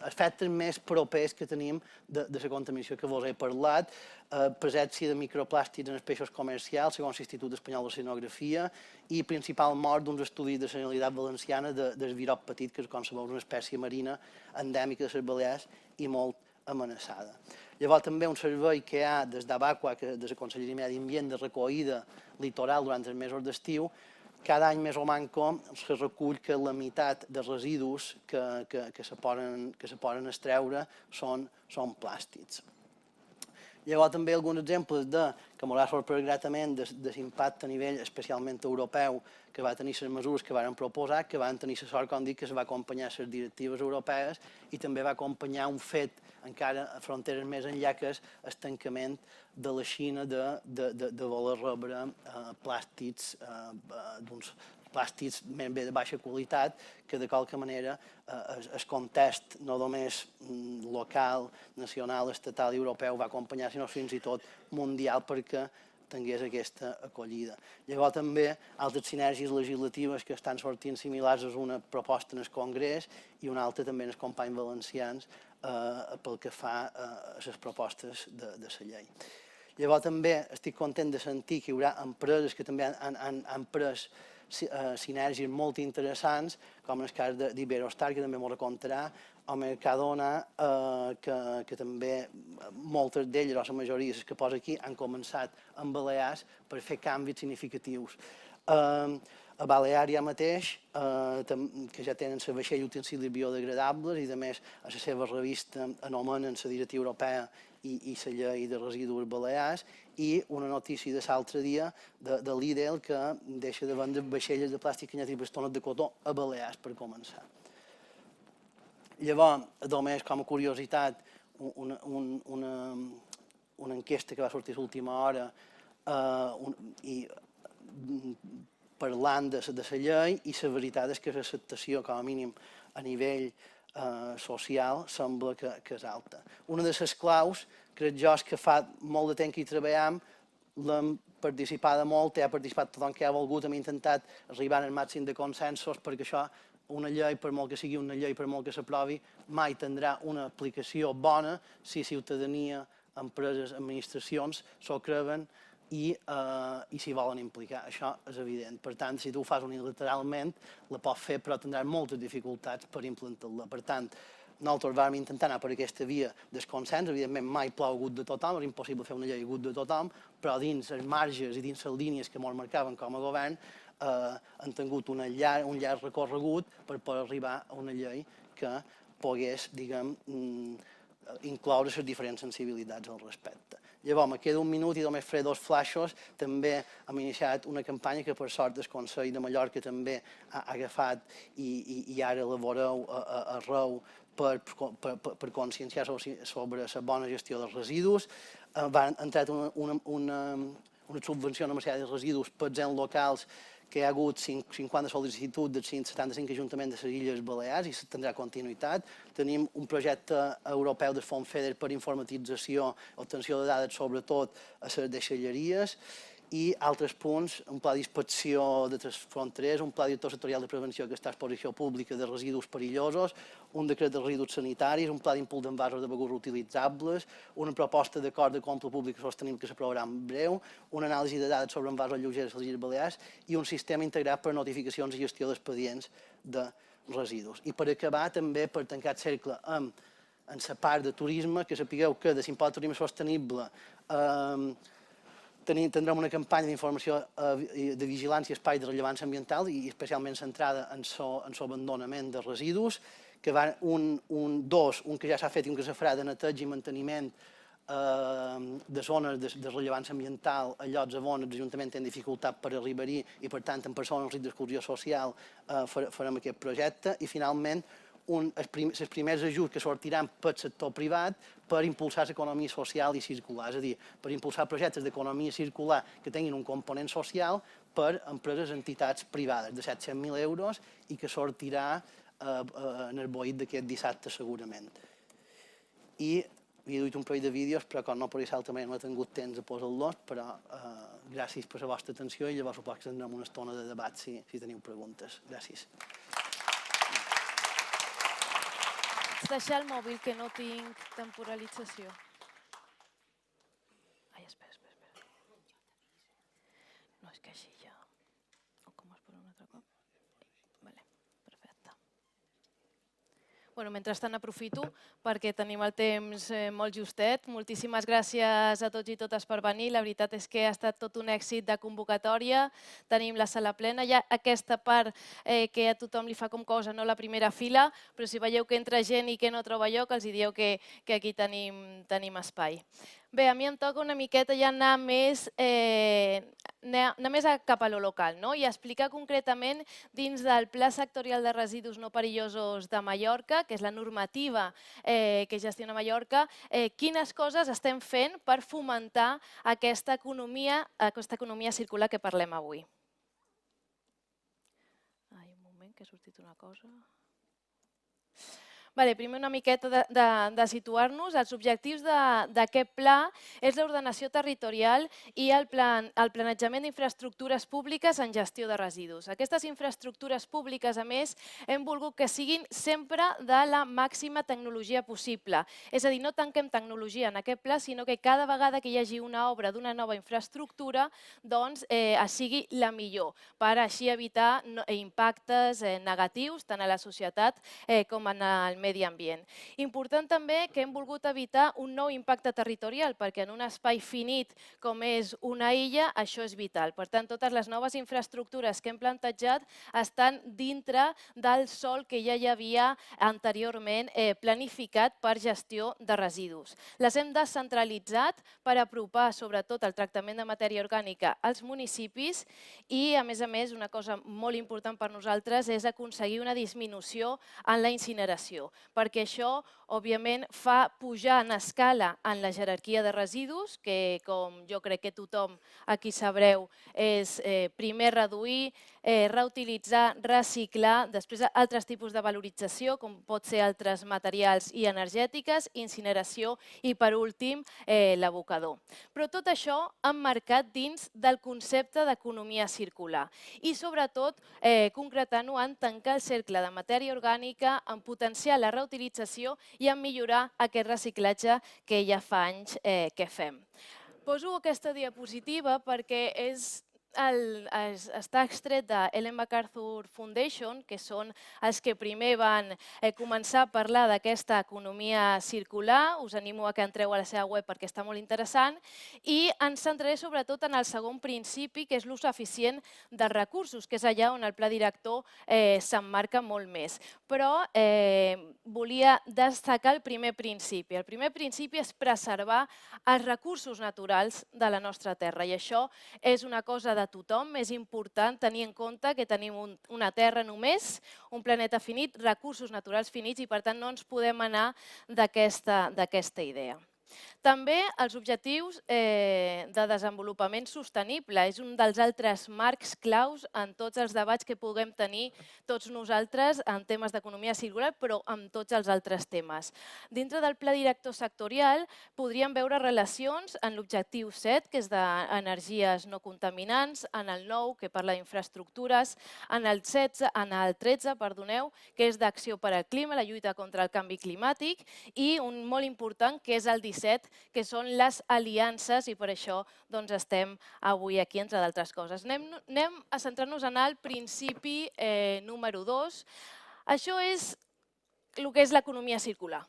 efectes més propers que tenim de la contaminació que vos he parlat, presència de microplàstics en els peixos comercials, segons l'Institut Espanyol d'Oceanografia, i principal mort d'uns estudis de la Generalitat Valenciana del virot petit, que és, com sabeu, una espècie marina endèmica de les Balears i molt amenaçada. Llavors també un servei que hi ha des d'Abaqua, de la Conselleria de Medi Ambient, de recollida litoral durant els mesos d'estiu. Cada any més o manco se recull que la meitat dels residus que se poden extreure són plàstics. Llavors també alguns exemples que m'haurà sorprès gratament de l'impacte a nivell especialment europeu que va tenir les mesures que varen proposar, que van tenir la sort, com dic, que es va acompanyar les directives europees i també va acompanyar un fet encara a fronteres més enllà, que és el tancament de la Xina de voler rebre plàstics més bé de baixa qualitat, que de qualque manera el context no només local, nacional, estatal i europeu va acompanyar, sinó fins i tot mundial, perquè tingués aquesta acollida. Llavors també altres sinergies legislatives que estan sortint similars és una proposta en el Congrés i una altra també en els companys valencians pel que fa a les propostes de la llei. Llavors també estic content de sentir que hi haurà empreses que també han pres sinergies molt interessants, com en el cas d'Iberostar, que també m'ho recontarà, o Mercadona, que també moltes d'elles, o la majoria que posa aquí, han començat amb Balears per fer canvis significatius. A Baleària mateix, que ja tenen la vaixell utensilis biodegradables i, a més, a la seva revista anomenen la Directiva Europea i la llei de residus balears, i una notícia de l'altre dia de l'Idel que deixa de vendre vaixelles de plàstic canyat i bastones de cotó a Balears, per començar. Llavors, només com a curiositat, una enquesta que va sortir a l'última hora parlant de la llei, i la veritat és que l'acceptació, com a mínim a nivell social, sembla que és alta. Una de les claus, crec jo, és que fa molt de temps que hi treballem, l'hem participat molt, ha participat tothom que ha volgut, hem intentat arribar al màxim de consensos, perquè això, una llei, per molt que sigui una llei, per molt que s'aprovi, mai tindrà una aplicació bona si ciutadania, empreses, administracions s'ho creuen i s'hi volen implicar. Això és evident. Per tant, si tu ho fas unilateralment, la pots fer, però tindràs moltes dificultats per implantar-la. Per tant, nosaltres vam intentar anar per aquesta via del consens. Evidentment, mai plou a gust de tothom, és impossible fer una llei a gust de tothom, però dins els marges i dins les línies que ens marcaven com a govern, han tingut un llarg recorregut per poder arribar a una llei que pogués, diguem, incloure les diferents sensibilitats al respecte. Llavors, me queda un minut i només faré 2 flaixos. També hem iniciat una campanya que, per sort, el Consell de Mallorca també ha agafat i ara elaboreu arreu per conscienciar sobre la bona gestió dels residus. Va entrar una subvenció a una sèrie de residus per ens locals, que hi ha hagut 50 sol·licituds dels 75 ajuntaments de les Illes Balears i tindrà continuïtat. Tenim un projecte europeu del Fons FEDER per informatització, obtenció de dades, sobretot a les deixalleries, i altres punts, un pla d'inspecció de transfronterers, un pla director sectorial de prevenció que està a exposició pública de residus perillosos, un decret de residus sanitaris, un pla d'impuls d'envasos de beguts reutilitzables, una proposta d'acord de compra pública sostenible que s'aprovarà en breu, una anàlisi de dades sobre envasos lleugers a les Illes Balears i un sistema integrat per notificacions i gestió d'expedients de residus. I per acabar, també, per tancar el cercle en la part de turisme, que sapigueu que de l'impost de turisme sostenible tindrem una campanya d'informació de vigilància i espais de rellevància ambiental i especialment centrada en l'abandonament de residus, que van un que ja s'ha fet i un que se farà de neteja i manteniment de zones de rellevància ambiental a llocs on els ajuntaments tenen dificultat per arribar-hi i, per tant, en persones en risc d'exclusió social farem aquest projecte. I, finalment, els primers ajuts que sortiran pel sector privat per impulsar l'economia social i circular, és a dir, per impulsar projectes d'economia circular que tinguin un component social per empreses, entitats privades de 700.000 euros i que sortirà en el boit d'aquest dissabte segurament. I havia dit un parell de vídeos, però com no podria ser altrament no he tingut temps de posar-los, però gràcies per la vostra atenció i llavors suposo que tindrem una estona de debat si teniu preguntes. Gràcies. Deixar el mòbil, que no tinc temporalització. Ai, espera. No, és que així ja... O com es posa un altre cop? Vale, perfecte. Bueno, mentrestant aprofito perquè tenim el temps molt justet. Moltíssimes gràcies a tots i totes per venir. La veritat és que ha estat tot un èxit de convocatòria. Tenim la sala plena. Hi ha aquesta part que a tothom li fa com cosa, no la primera fila, però si veieu que entra gent i que no troba lloc, els dieu que aquí tenim espai. Bé, a mi em toca una miqueta ja anar més cap a lo local i explicar concretament dins del Pla Sectorial de Residus no perillosos de Mallorca, que és la normativa que gestiona Mallorca, quines coses estem fent per fomentar aquesta economia circular que parlem avui. Un moment, que ha sortit una cosa... Primer una miqueta de situar-nos. Els objectius d'aquest pla és l'ordenació territorial i el planejament d'infraestructures públiques en gestió de residus. Aquestes infraestructures públiques, a més, hem volgut que siguin sempre de la màxima tecnologia possible. És a dir, no tanquem tecnologia en aquest pla, sinó que cada vegada que hi hagi una obra d'una nova infraestructura, doncs sigui la millor, per així evitar impactes negatius tant a la societat com en el medi ambient. Important també que hem volgut evitar un nou impacte territorial, perquè en un espai finit com és una illa, això és vital. Per tant, totes les noves infraestructures que hem plantejat estan dintre del sòl que ja hi havia anteriorment planificat per gestió de residus. Les hem descentralitzat per apropar sobretot el tractament de matèria orgànica als municipis i, a més, una cosa molt important per nosaltres és aconseguir una disminució en la incineració, perquè això, òbviament, fa pujar en escala en la jerarquia de residus, que, com jo crec que tothom aquí sabreu, és primer reduir, reutilitzar, reciclar, després altres tipus de valorització, com pot ser altres materials i energètiques, incineració i, per últim, l'abocador. Però tot això emmarcat dins del concepte d'economia circular i, sobretot, concretant-ho en tancar el cercle de matèria orgànica, en potenciar la reutilització i en millorar aquest reciclatge que ja fa anys que fem. Poso aquesta diapositiva perquè està extret de Ellen MacArthur Foundation, que són els que primer van començar a parlar d'aquesta economia circular. Us animo a que entreu a la seva web perquè està molt interessant. I ens centraré sobretot en el segon principi, que és l'ús eficient dels recursos, que és allà on el pla director s'emmarca molt més. Però volia destacar el primer principi. El primer principi és preservar els recursos naturals de la nostra terra. I això és una cosa de tothom, és important tenir en compte que tenim una terra només, un planeta finit, recursos naturals finits i per tant no ens podem anar d'aquesta idea. També els objectius de desenvolupament sostenible és un dels altres marcs claus en tots els debats que puguem tenir tots nosaltres en temes d'economia circular, però en tots els altres temes. Dintre del pla director sectorial podríem veure relacions en l'objectiu 7, que és d'energies no contaminants, en el 9, que parla d'infraestructures, en el 13, que és d'acció per al clima, la lluita contra el canvi climàtic, i un molt important, que és el 17, que són les aliances, i per això estem avui aquí, entre d'altres coses. Anem a centrar-nos en el principi número 2. Això és el que és l'economia circular.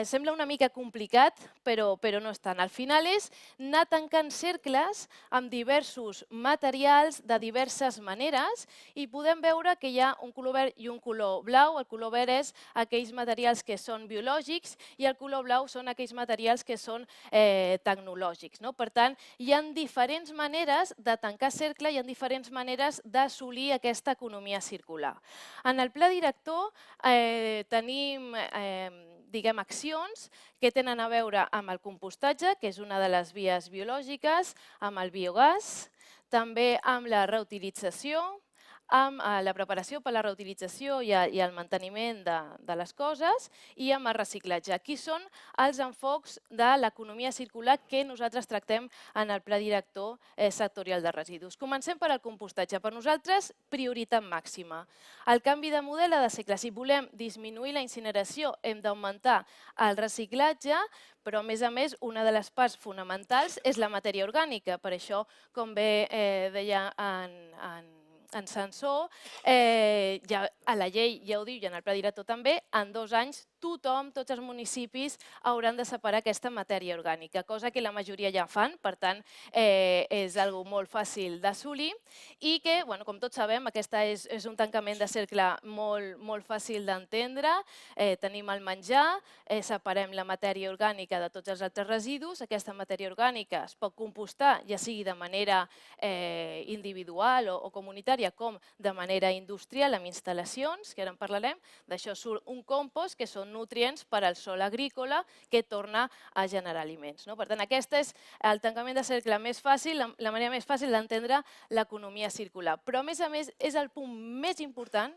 Sembla una mica complicat, però no és tant. Al final és anar tancant cercles amb diversos materials de diverses maneres i podem veure que hi ha un color verd i un color blau. El color verd és aquells materials que són biològics i el color blau són aquells materials que són tecnològics. Per tant, hi ha diferents maneres de tancar cercle, hi ha diferents maneres d'assolir aquesta economia circular. En el pla director tenim accions que tenen a veure amb el compostatge, que és una de les vies biològiques, amb el biogàs, també amb la reutilització, amb la preparació per a la reutilització i el manteniment de les coses i amb el reciclatge. Aquí són els enfocs de l'economia circular que nosaltres tractem en el pla director sectorial de residus. Comencem per al compostatge. Per nosaltres, prioritat màxima. El canvi de model ha de ser clar. Si volem disminuir la incineració, hem d'augmentar el reciclatge, però, a més, una de les parts fonamentals és la matèria orgànica. Per això, com bé deia en Sansó, a la llei ja ho diu i en el pla director també, en 2 anys tothom, tots els municipis, hauran de separar aquesta matèria orgànica, cosa que la majoria ja fan, per tant, és una cosa molt fàcil d'assolir i que, com tots sabem, aquest és un tancament de cercle molt fàcil d'entendre. Tenim el menjar, separem la matèria orgànica de tots els altres residus, aquesta matèria orgànica es pot compostar, ja sigui de manera individual o comunitària, com de manera industrial amb instal·lacions, que ara en parlarem. D'això surt un compost, que són nutrients per al sòl agrícola que torna a generar aliments. Per tant, aquest és el tancament de cercle més fàcil, la manera més fàcil d'entendre l'economia circular. Però, a més, és el punt més important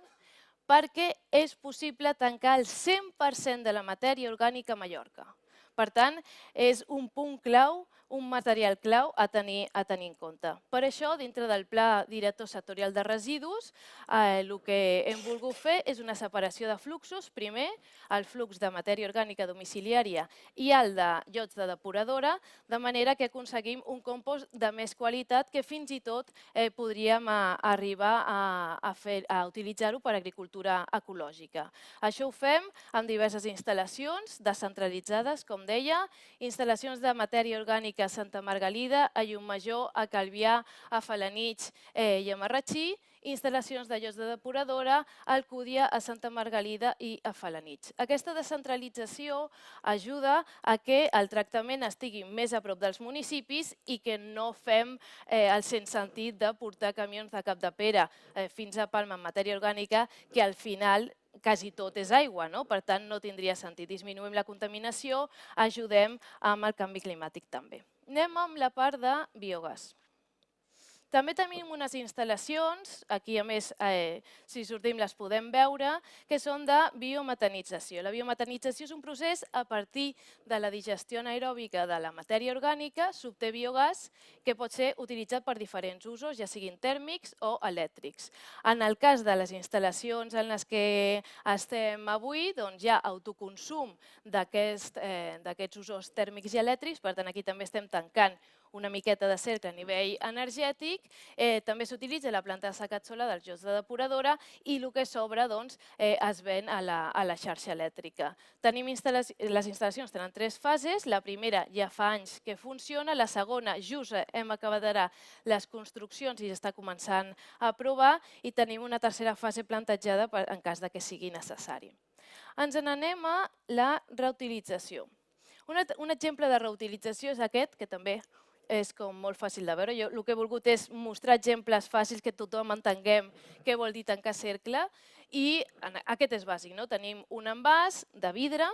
perquè és possible tancar el 100% de la matèria orgànica a Mallorca. Per tant, és un punt clau un material clau a tenir en compte. Per això, dintre del Pla Director Sectorial de Residus, el que hem volgut fer és una separació de fluxos. Primer, el flux de matèria orgànica domiciliària i el de llots de depuradora, de manera que aconseguim un compost de més qualitat que fins i tot podríem arribar a utilitzar-ho per a agricultura ecològica. Això ho fem amb diverses instal·lacions descentralitzades, com deia, instal·lacions de matèria orgànica a Santa Margalida, a Llucmajor, a Calvià, a Felanitx i a Marratxí, instal·lacions de llots de depuradora a Alcúdia, a Santa Margalida i a Felanitx. Aquesta descentralització ajuda a que el tractament estigui més a prop dels municipis i que no fem el sentit de portar camions de Capdepera fins a Palma en matèria orgànica, que al final quasi tot és aigua, no? Per tant, no tindria sentit. Disminuïm la contaminació, ajudem amb el canvi climàtic també. Anem amb la part de biogàs. També tenim unes instal·lacions, aquí a més, si sortim les podem veure, que són de biometanització. La biometanització és un procés a partir de la digestió anaeròbica de la matèria orgànica, s'obté biogàs que pot ser utilitzat per diferents usos, ja siguin tèrmics o elèctrics. En el cas de les instal·lacions en les que estem avui, doncs hi ha autoconsum d'aquests usos tèrmics i elèctrics, per tant aquí també estem tancant una miqueta de cercle a nivell energètic. També s'utilitza la planta de secat solar dels llots de depuradora i el que sobra es ven a la xarxa elèctrica. Les instal·lacions tenen 3 fases. La primera ja fa anys que funciona, la segona just hem acabat d'ara les construccions i està començant a provar, i tenim una tercera fase plantejada en cas que sigui necessari. Ens n'anem a la reutilització. Un exemple de reutilització és aquest, que també és com molt fàcil de veure. Jo el que he volgut és mostrar exemples fàcils que tothom entenguem què vol dir tancar cercle, i aquest és bàsic. Tenim un envàs de vidre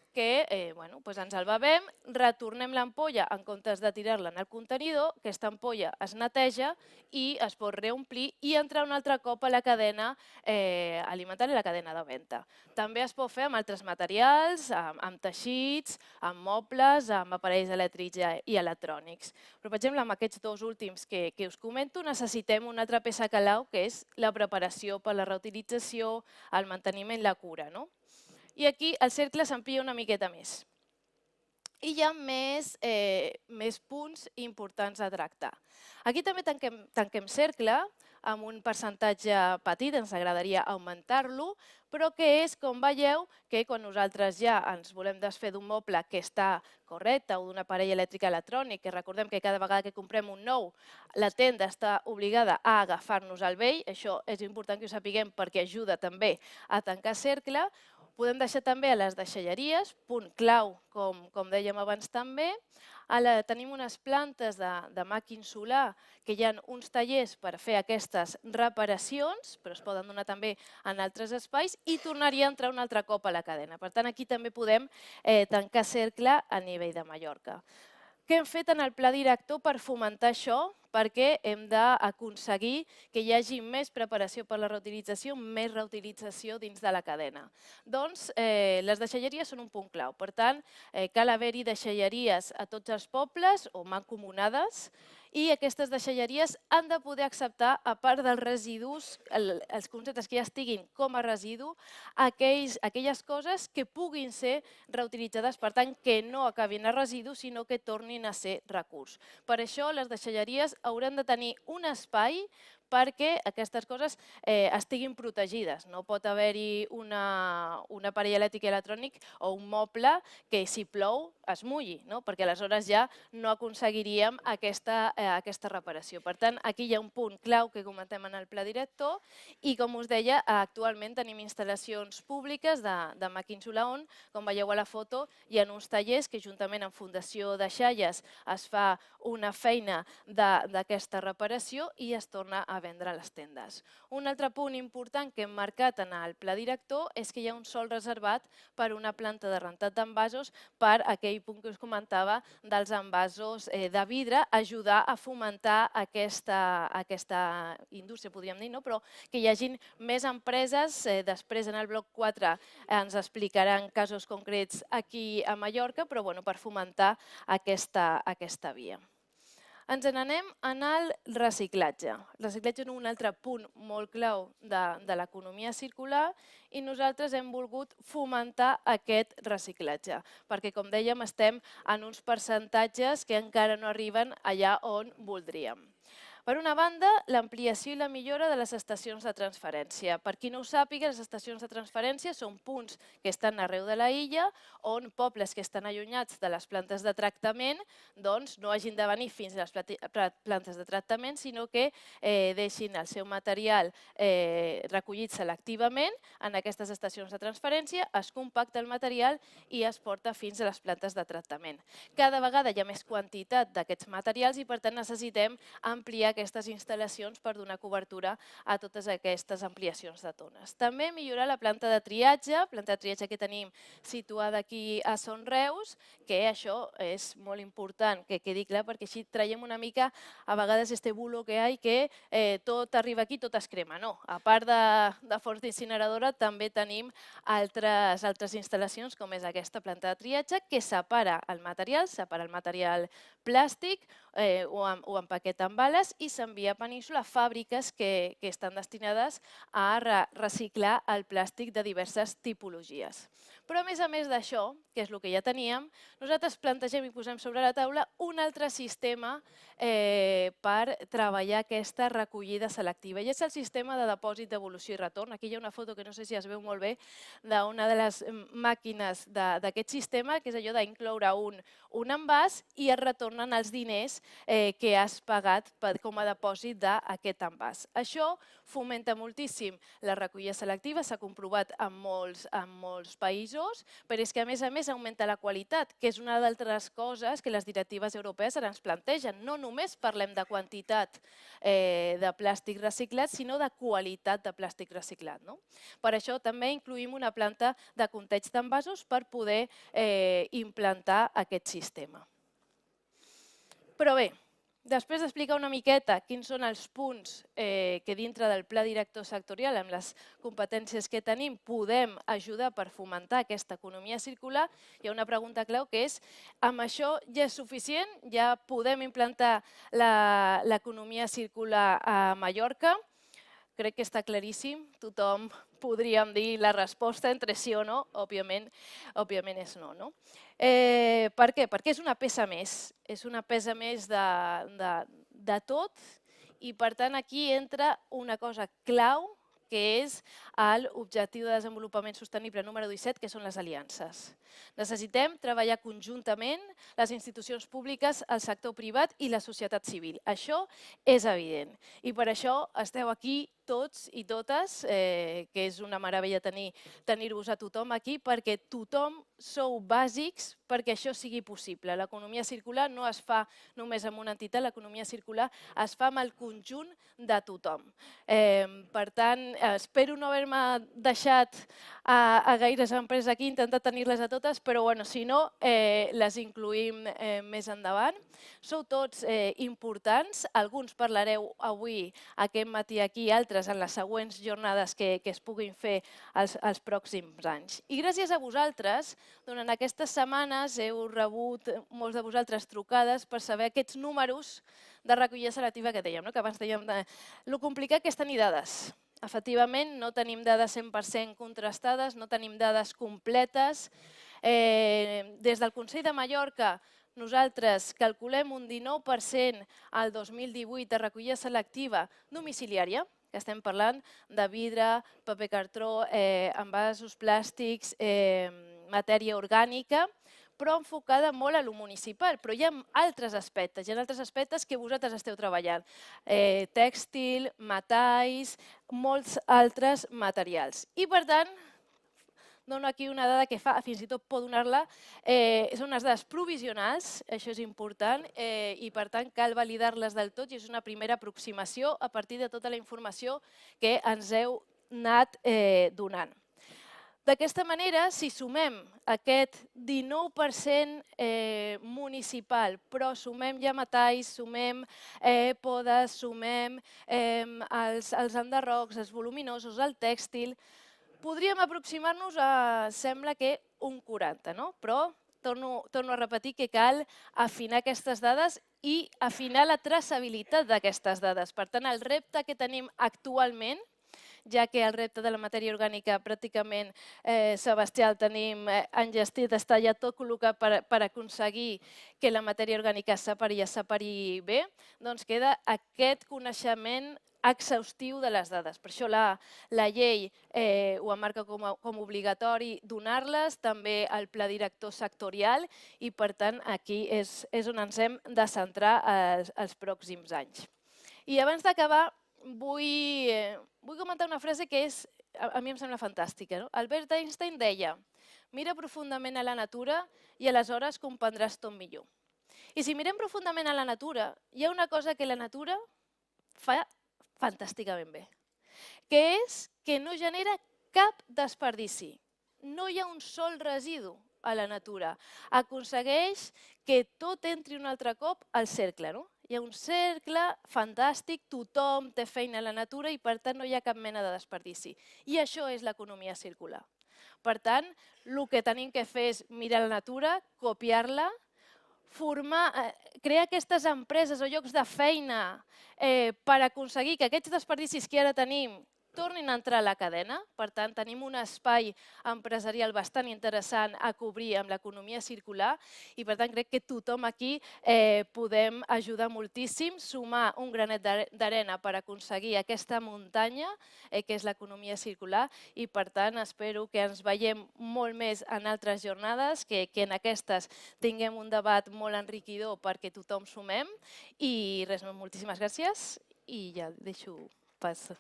que ens el bevem, retornem l'ampolla en comptes de tirar-la en el contenidor, aquesta ampolla es neteja i es pot reomplir i entrar un altre cop a la cadena alimentària, a la cadena de venda. També es pot fer amb altres materials, amb teixits, amb mobles, amb aparells elèctrics i electrònics. Però, per exemple, amb aquests 2 últims que us comento, necessitem una altra peça clau, que és la preparació per la reutilització, el manteniment i la cura. I aquí el cercle s'amplia una miqueta més. I hi ha més punts importants a tractar. Aquí també tanquem cercle amb un percentatge petit, ens agradaria augmentar-lo, però que és, com veieu, que quan nosaltres ja ens volem desfer d'un moble que està correcte o d'un aparell elèctric electrònic, que recordem que cada vegada que comprem un nou, la tenda està obligada a agafar-nos el vell, això és important que ho sapiguem perquè ajuda també a tancar cercle. Podem deixar també a les deixalleries, punt clau, com dèiem abans també. Tenim unes plantes de màquin solar que hi ha uns tallers per fer aquestes reparacions, però es poden donar també en altres espais, i tornaria a entrar un altre cop a la cadena. Per tant, aquí també podem tancar cercle a nivell de Mallorca. Què hem fet en el pla director per fomentar això? Perquè hem d'aconseguir que hi hagi més preparació per la reutilització, més reutilització dins de la cadena. Doncs les deixalleries són un punt clau. Per tant, cal haver-hi deixalleries a tots els pobles o mancomunades, i aquestes deixalleries han de poder acceptar, a part dels residus, els conceptes que ja estiguin com a residu, aquelles coses que puguin ser reutilitzades, per tant, que no acabin a residu, sinó que tornin a ser recurs. Per això, les deixalleries hauran de tenir un espai perquè aquestes coses estiguin protegides. No pot haver-hi un aparell elèctric i electrònic o un moble que, si plou, es mulli, perquè aleshores ja no aconseguiríem aquesta reparació. Per tant, aquí hi ha un punt clau que comentem en el pla director, i, com us deia, actualment tenim instal·lacions públiques de màquin solar on, com veieu a la foto, hi ha uns tallers que, juntament amb Fundació Deixalles, es fa una feina d'aquesta reparació i es torna a vendre a les tendes. Un altre punt important que hem marcat en el pla director és que hi ha un sòl reservat per una planta de rentat d'envasos per aquell punt que us comentava dels envasos de vidre, ajudar a fomentar aquesta indústria, podríem dir, no? Però que hi hagin més empreses. Després en el bloc 4 ens explicaran casos concrets aquí a Mallorca, però per fomentar aquesta via. Ens n'anem en el reciclatge. El reciclatge és un altre punt molt clau de l'economia circular i nosaltres hem volgut fomentar aquest reciclatge, perquè, com dèiem, estem en uns percentatges que encara no arriben allà on voldríem. Per una banda, l'ampliació i la millora de les estacions de transferència. Per qui no ho sàpiga, les estacions de transferència són punts que estan arreu de la illa on pobles que estan allunyats de les plantes de tractament no hagin de venir fins a les plantes de tractament, sinó que deixin el seu material recollit selectivament en aquestes estacions de transferència, es compacta el material i es porta fins a les plantes de tractament. Cada vegada hi ha més quantitat d'aquests materials i, per tant, necessitem ampliar aquestes instal·lacions per donar cobertura a totes aquestes ampliacions de tones. També millorar la planta de triatge que tenim situada aquí a Son Reus, que això és molt important que quedi clar, perquè així traiem una mica, a vegades, este bulo que hi ha que tot arriba aquí, tot es crema. No, a part de forns d'incineradora, també tenim altres instal·lacions, com és aquesta planta de triatge, que separa el material plàstic, ho empaqueta en bales i s'envia a Península a fàbriques que estan destinades a reciclar el plàstic de diverses tipologies. Però, a més d'això, que és el que ja teníem, nosaltres plantegem i posem sobre la taula un altre sistema per treballar aquesta recollida selectiva, i és el sistema de depòsit, devolució i retorn. Aquí hi ha una foto que no sé si es veu molt bé d'una de les màquines d'aquest sistema, que és allò d'incloure un envàs i es retornen els diners que has pagat com a depòsit d'aquest envàs. Això fomenta moltíssim la recollida selectiva, s'ha comprovat en molts països, però és que, a més, augmenta la qualitat, que és una d'altres coses que les directives europees ara ens plantegen. No només parlem de quantitat de plàstic reciclat, sinó de qualitat de plàstic reciclat. Per això també incluïm una planta de compteig d'envasos per poder implantar aquest sistema. Però bé, després d'explicar una miqueta quins són els punts que dintre del pla director sectorial, amb les competències que tenim, podem ajudar per fomentar aquesta economia circular, hi ha una pregunta clau que és: amb això ja és suficient? Ja podem implantar l'economia circular a Mallorca? Crec que està claríssim, tothom podríem dir la resposta entre sí o no, òbviament és no. Per què? Perquè és una peça més de tot, i per tant aquí entra una cosa clau, que és l'objectiu de desenvolupament sostenible número 17, que són les aliances. Necessitem treballar conjuntament les institucions públiques, el sector privat i la societat civil. Això és evident. I per això esteu aquí tots i totes, que és una meravella tenir-vos a tothom aquí, perquè tothom sou bàsics perquè això sigui possible. L'economia circular no es fa només amb una entitat, l'economia circular es fa amb el conjunt de tothom. Per tant, espero no haver-me deixat a gaires empreses aquí, intentar tenir-les a totes, però si no, les incluïm més endavant. Sou tots importants, alguns parlareu avui, aquest matí aquí, altres en les següents jornades que es puguin fer els pròxims anys. I gràcies a vosaltres, durant aquestes setmanes heu rebut molts de vosaltres trucades per saber aquests números de recollida selectiva que dèiem, que abans dèiem lo complicat que és tenir dades. Efectivament, no tenim dades 100% contrastades, no tenim dades completes. Des del Consell de Mallorca nosaltres calculem un 19% al 2018 de recollida selectiva domiciliària, que estem parlant de vidre, paper cartró, envasos plàstics, matèria orgànica, però enfocada molt a lo municipal. Però hi ha altres aspectes, que vosaltres esteu treballant. Tèxtil, metalls, molts altres materials. I, per tant, dono aquí una dada que fa, fins i tot pot donar-la, són unes dades provisionals, això és important, i per tant cal validar-les del tot i és una primera aproximació a partir de tota la informació que ens heu anat donant. D'aquesta manera, si sumem aquest 19% municipal, però sumem ja metalls, sumem podes, sumem els enderrocs, els voluminosos, el tèxtil, podríem aproximar-nos a, sembla que, un 40, no? Però torno a repetir que cal afinar aquestes dades i afinar la traçabilitat d'aquestes dades. Per tant, el repte que tenim actualment, ja que el repte de la matèria orgànica pràcticament, Sebastià, el tenim enllestit, està ja tot col·locat per aconseguir que la matèria orgànica es separi bé, doncs queda aquest coneixement exhaustiu de les dades. Per això la llei ho emmarca com obligatori donar-les, també el pla director sectorial i, per tant, aquí és on ens hem de centrar els pròxims anys. I abans d'acabar, vull comentar una frase que a mi em sembla fantàstica. Albert Einstein deia: mira profundament a la natura i aleshores comprendràs tot millor. I si mirem profundament a la natura, hi ha una cosa que la natura fa fantàsticament bé, que és que no genera cap desperdici. No hi ha un sol residu a la natura. Aconsegueix que tot entri un altre cop al cercle. Hi ha un cercle fantàstic, tothom té feina a la natura i per tant no hi ha cap mena de desperdici. I això és l'economia circular. Per tant, el que tenim que fer és mirar la natura, copiar-la, crear aquestes empreses o llocs de feina per aconseguir que aquests desperdicis que ara tenim tornin a entrar a la cadena. Per tant, tenim un espai empresarial bastant interessant a cobrir amb l'economia circular i, per tant, crec que tothom aquí podem ajudar moltíssim, sumar un granet d'arena per aconseguir aquesta muntanya que és l'economia circular i, per tant, espero que ens veiem molt més en altres jornades, que en aquestes tinguem un debat molt enriquidor perquè tothom sumem i res més, moltíssimes gràcies i ja deixo pas.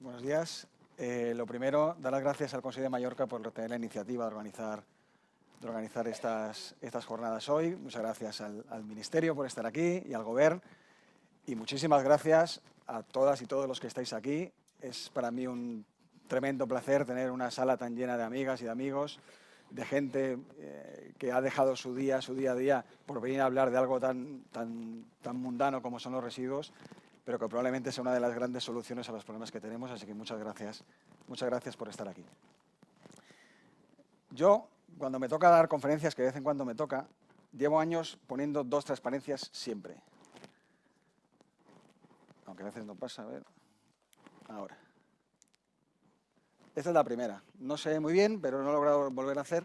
Buenos días. Lo primero, dar las gracias al Consejo de Mallorca por tener la iniciativa de organizar estas jornadas hoy. Muchas gracias al Ministerio por estar aquí y al Gobierno. Y muchísimas gracias a todas y todos los que estáis aquí. Es para mí un tremendo placer tener una sala tan llena de amigas y de amigos, de gente que ha dejado su día a día por venir a hablar de algo tan mundano como son los residuos, pero que probablemente sea una de las grandes soluciones a los problemas que tenemos, así que muchas gracias por estar aquí. Yo, cuando me toca dar conferencias, que de vez en cuando me toca, llevo años poniendo 2 transparencias siempre. Aunque a veces no pasa, a ver, ahora. Esta es la primera, no sé muy bien, pero no he logrado volver a hacer.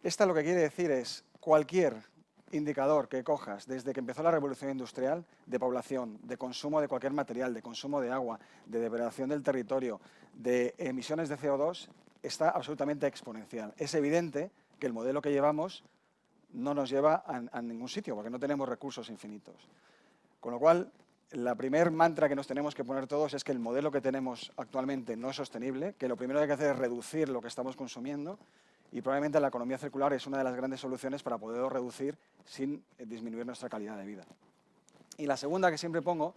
Esta lo que quiere decir es cualquier indicador que cojas desde que empezó la revolución industrial, de población, de consumo de cualquier material, de consumo de agua, de depredación del territorio, de emisiones de CO2, está absolutamente exponencial. Es evidente que el modelo que llevamos no nos lleva a ningún sitio, porque no tenemos recursos infinitos. Con lo cual, la primer mantra que nos tenemos que poner todos es que el modelo que tenemos actualmente no es sostenible, que lo primero que hay que hacer es reducir lo que estamos consumiendo, y probablemente la economía circular es una de las grandes soluciones para poderlo reducir sin disminuir nuestra calidad de vida. Y la segunda que siempre pongo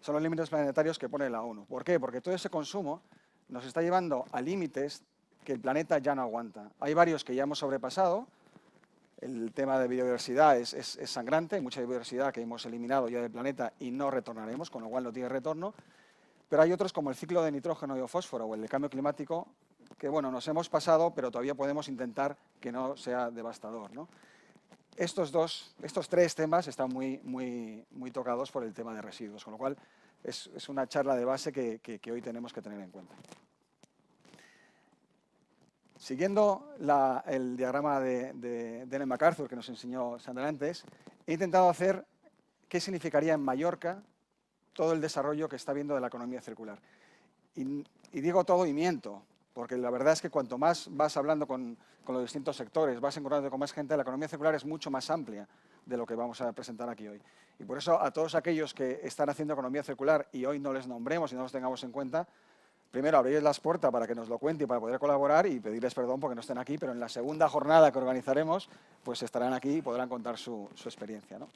son los límites planetarios que pone la ONU. ¿Por qué? Porque todo ese consumo nos está llevando a límites que el planeta ya no aguanta. Hay varios que ya hemos sobrepasado. El tema de biodiversidad es sangrante, hay mucha biodiversidad que hemos eliminado ya del planeta y no retornaremos, con lo cual no tiene retorno. Pero hay otros como el ciclo de nitrógeno y o fósforo o el de cambio climático que, bueno, nos hemos pasado, pero todavía podemos intentar que no sea devastador, ¿no? Estos 3 temas están muy tocados por el tema de residuos, con lo cual es una charla de base que hoy tenemos que tener en cuenta. Siguiendo el diagrama de Ellen MacArthur que nos enseñó Sandra antes, he intentado hacer qué significaría en Mallorca todo el desarrollo que está viendo de la economía circular. Y digo todo y miento, porque la verdad es que cuanto más vas hablando con los distintos sectores, vas encontrando con más gente, la economía circular es mucho más amplia de lo que vamos a presentar aquí hoy. Y por eso a todos aquellos que están haciendo economía circular y hoy no les nombremos y no los tengamos en cuenta, primero abrirles las puertas para que nos lo cuenten y para poder colaborar y pedirles perdón porque no estén aquí, pero en la segunda jornada que organizaremos, pues estarán aquí y podrán contar su experiencia, ¿no?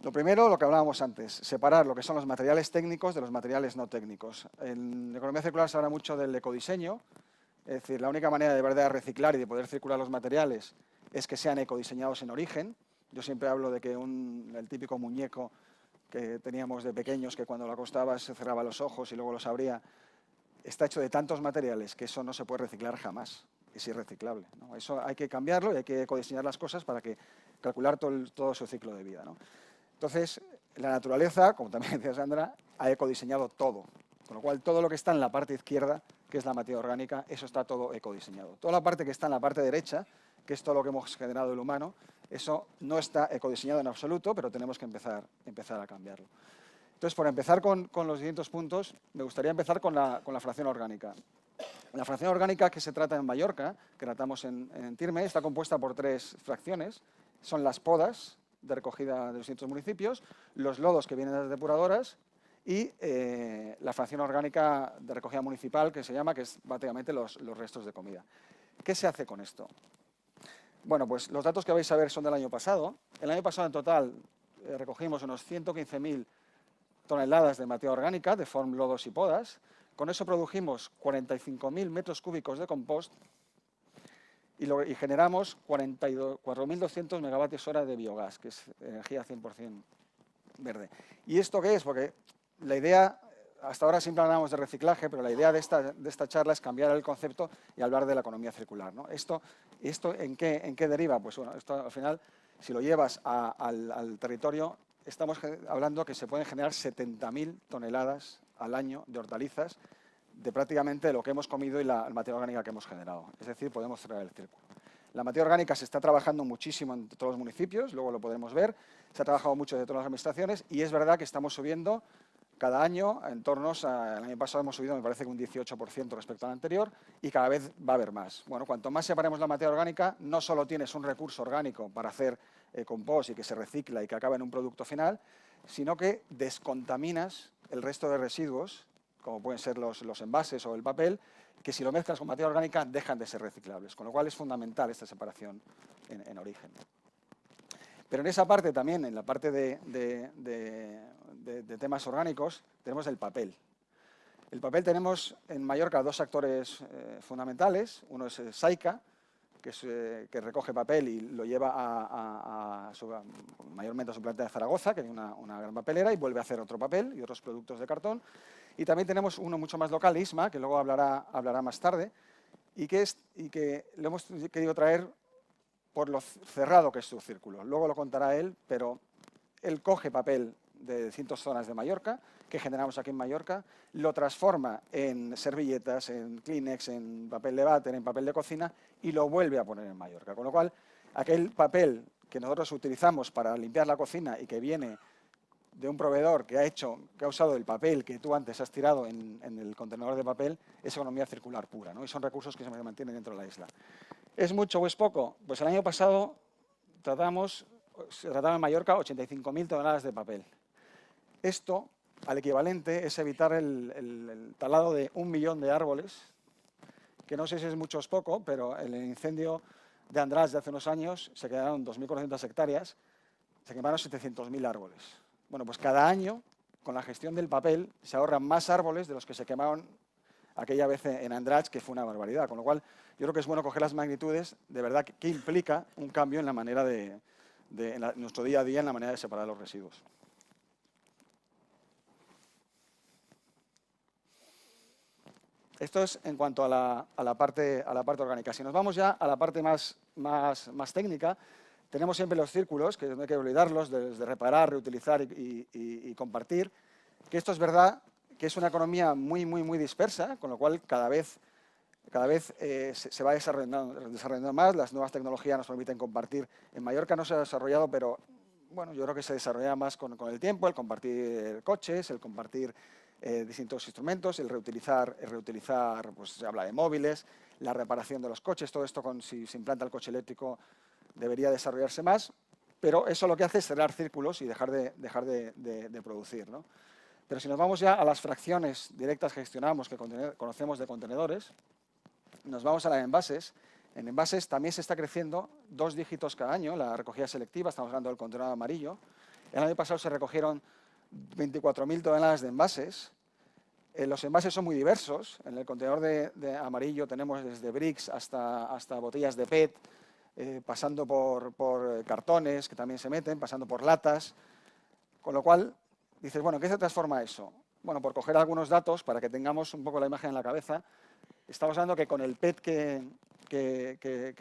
Lo primero, lo que hablábamos antes, separar lo que son los materiales técnicos de los materiales no técnicos. En economía circular se habla mucho del ecodiseño, es decir, la única manera de verdad de reciclar y de poder circular los materiales es que sean ecodiseñados en origen. Yo siempre hablo de que el típico muñeco que teníamos de pequeños, que cuando lo acostabas se cerraba los ojos y luego los abría, está hecho de tantos materiales que eso no se puede reciclar jamás, es irreciclable, ¿no? Eso hay que cambiarlo y hay que ecodiseñar las cosas para calcular todo su ciclo de vida, ¿no? Entonces, la naturaleza, como también decía Sandra, ha ecodiseñado todo, con lo cual todo lo que está en la parte izquierda, que es la materia orgánica, eso está todo ecodiseñado. Toda la parte que está en la parte derecha, que es todo lo que hemos generado el humano, eso no está ecodiseñado en absoluto, pero tenemos que empezar a cambiarlo. Entonces, por empezar con los distintos puntos, me gustaría empezar con la fracción orgánica. La fracción orgánica que se trata en Mallorca, que tratamos en Tirme, está compuesta por 3 fracciones. Son las podas de recogida de los distintos municipios, los lodos que vienen de las depuradoras y la fracción orgánica de recogida municipal, que se llama, que es básicamente los restos de comida. ¿Qué se hace con esto? Bueno, pues los datos que vais a ver son del año pasado. El año pasado en total recogimos unos 115.000 toneladas de materia orgánica, de form, lodos y podas. Con eso produjimos 45.000 metros cúbicos de compost y generamos 4.200 megavatios hora de biogás, que es energía 100% verde. ¿Y esto qué es? Porque la idea, hasta ahora siempre hablamos de reciclaje, pero la idea de esta charla es cambiar el concepto y hablar de la economía circular, ¿no? ¿Esto en qué deriva? Pues bueno, esto al final, si lo llevas al territorio, estamos hablando que se pueden generar 70.000 toneladas al año de hortalizas, de prácticamente lo que hemos comido y la materia orgánica que hemos generado. Es decir, podemos cerrar el círculo. La materia orgánica se está trabajando muchísimo en todos los municipios, luego lo podremos ver. Se ha trabajado mucho de todas las administraciones y es verdad que estamos subiendo cada año en torno el año pasado hemos subido, me parece que un 18% respecto al anterior y cada vez va a haber más. Bueno, cuanto más separemos la materia orgánica, no solo tienes un recurso orgánico para hacer compost y que se recicla y que acaba en un producto final, sino que descontaminas el resto de residuos, como pueden ser los envases o el papel, que si lo mezclas con materia orgánica dejan de ser reciclables, con lo cual es fundamental esta separación en origen. Pero en esa parte también, en la parte de temas orgánicos, tenemos el papel. El papel tenemos en Mallorca 2 actores fundamentales. Uno es Saica, que recoge papel y lo lleva mayormente a su planta de Zaragoza, que tiene una gran papelera, y vuelve a hacer otro papel y otros productos de cartón. Y también tenemos uno mucho más local, ISMA, que luego hablará más tarde, y que lo hemos querido traer por lo cerrado que es su círculo. Luego lo contará él, pero él coge papel de distintas zonas de Mallorca, que generamos aquí en Mallorca, lo transforma en servilletas, en Kleenex, en papel de váter, en papel de cocina, y lo vuelve a poner en Mallorca. Con lo cual, aquel papel que nosotros utilizamos para limpiar la cocina y que viene de un proveedor que ha usado el papel que tú antes has tirado en el contenedor de papel, es economía circular pura, ¿no? Y son recursos que se mantienen dentro de la isla. ¿Es mucho o es poco? Pues el año pasado se trataba en Mallorca 85.000 toneladas de papel. Esto, al equivalente, es evitar el talado de 1 millón de árboles, que no sé si es mucho o es poco, pero en el incendio de András de hace unos años se quedaron 2.400 hectáreas, se quemaron 700.000 árboles. Bueno, pues cada año, con la gestión del papel, se ahorran más árboles de los que se quemaron aquella vez en Andratx, que fue una barbaridad. Con lo cual, yo creo que es bueno coger las magnitudes, de verdad, que implica un cambio en la manera en nuestro día a día, en la manera de separar los residuos. Esto es en cuanto a la parte orgánica. Si nos vamos ya a la parte más técnica, tenemos siempre los círculos, que no hay que olvidarlos, de reparar, reutilizar y compartir, que esto es verdad que es una economía muy dispersa, con lo cual cada vez cada vez se va desarrollando más, las nuevas tecnologías nos permiten compartir. En Mallorca no se ha desarrollado, pero bueno, yo creo que se desarrolla más con el tiempo, el compartir coches, el compartir distintos instrumentos, el reutilizar, pues se habla de móviles, la reparación de los coches, todo esto si se implanta el coche eléctrico debería desarrollarse más, pero eso lo que hace es cerrar círculos y dejar de producir, ¿no? Pero si nos vamos ya a las fracciones directas que gestionamos, que conocemos de contenedores, nos vamos a las envases. En envases también se está creciendo 2 dígitos cada año, la recogida selectiva, estamos hablando del contenedor amarillo. El año pasado se recogieron 24.000 toneladas de envases. Los envases son muy diversos. En el contenedor de amarillo tenemos desde bricks hasta botellas de PET, pasando por cartones que también se meten, pasando por latas. Con lo cual, dices, bueno, ¿qué se transforma eso? Bueno, por coger algunos datos, para que tengamos un poco la imagen en la cabeza, estamos hablando que con el PET que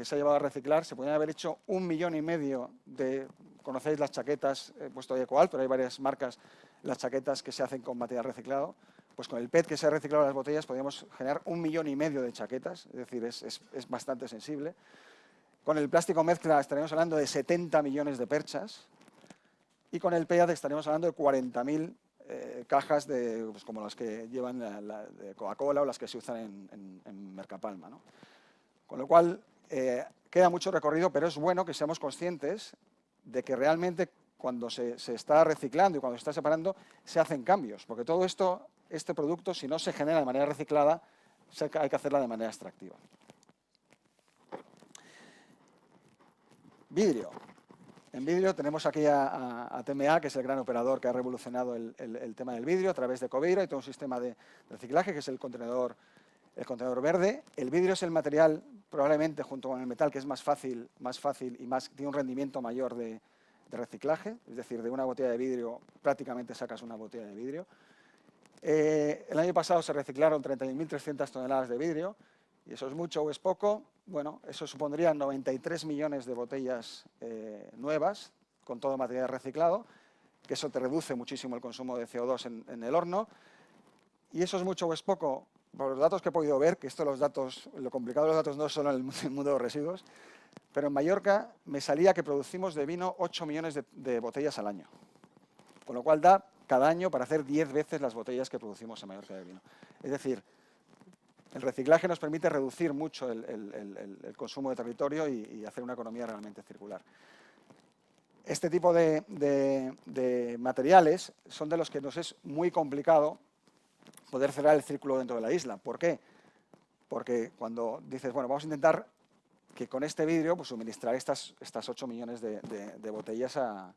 se ha llevado a reciclar se podrían haber hecho 1,5 millones de, conocéis las chaquetas, he puesto de Ecoal, pero hay varias marcas, las chaquetas que se hacen con material reciclado, pues con el PET que se ha reciclado las botellas podríamos generar 1,5 millones de chaquetas, es decir, es bastante sensible. Con el plástico mezcla estaríamos hablando de 70 millones de perchas y con el PET estaríamos hablando de 40.000 cajas pues como las que llevan de Coca-Cola o las que se usan en Mercapalma, ¿no? Con lo cual, queda mucho recorrido, pero es bueno que seamos conscientes de que realmente cuando se está reciclando y cuando se está separando, se hacen cambios, porque todo esto, este producto, si no se genera de manera reciclada, hay que hacerla de manera extractiva. Vidrio. En vidrio tenemos aquí a TMA, que es el gran operador que ha revolucionado el tema del vidrio a través de Coveira y todo un sistema de reciclaje, que es el contenedor verde. El vidrio es el material, probablemente junto con el metal, que es más fácil y tiene un rendimiento mayor de reciclaje, es decir, de una botella de vidrio prácticamente sacas una botella de vidrio. El año pasado se reciclaron 31.300 toneladas de vidrio, y eso es mucho o es poco. Bueno, eso supondría 93 millones de botellas nuevas, con todo material reciclado, que eso te reduce muchísimo el consumo de CO2 en el horno. Y eso es mucho o es poco, por los datos que he podido ver, que lo complicado de los datos no es solo en el mundo de los residuos, pero en Mallorca me salía que producimos de vino 8 millones de botellas al año, con lo cual da cada año para hacer 10 veces las botellas que producimos en Mallorca de vino. Es decir, el reciclaje nos permite reducir mucho el consumo de territorio y hacer una economía realmente circular. Este tipo de materiales son de los que nos es muy complicado poder cerrar el círculo dentro de la isla. ¿Por qué? Porque cuando dices, bueno, vamos a intentar que con este vidrio pues, suministrar estas 8 millones de botellas a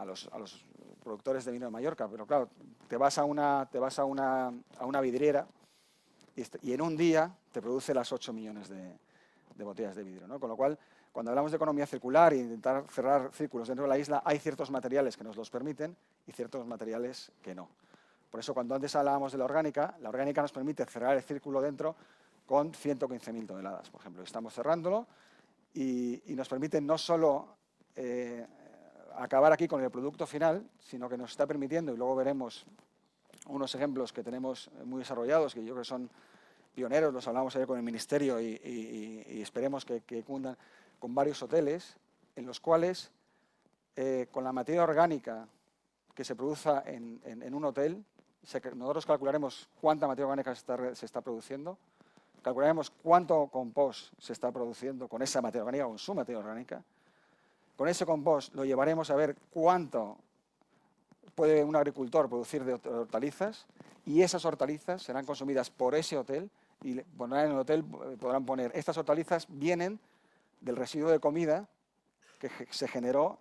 los productores de vino de Mallorca, pero claro, te vas a una vidriera y en un día te produce las 8 millones de botellas de vidrio, ¿no? Con lo cual, cuando hablamos de economía circular e intentar cerrar círculos dentro de la isla, hay ciertos materiales que nos los permiten y ciertos materiales que no. Por eso, cuando antes hablábamos de la orgánica nos permite cerrar el círculo dentro con 115.000 toneladas, por ejemplo. Estamos cerrándolo y nos permite no solo acabar aquí con el producto final, sino que nos está permitiendo, y luego veremos unos ejemplos que tenemos muy desarrollados, que yo creo que son pioneros, los hablamos ayer con el Ministerio y esperemos que cundan, con varios hoteles, en los cuales con la materia orgánica que se produzca en un hotel, nosotros calcularemos cuánta materia orgánica se está produciendo, calcularemos cuánto compost se está produciendo con esa materia orgánica, con su materia orgánica. Con ese compost lo llevaremos a ver cuánto puede un agricultor producir de hortalizas y esas hortalizas serán consumidas por ese hotel y en el hotel podrán poner, estas hortalizas vienen del residuo de comida que se generó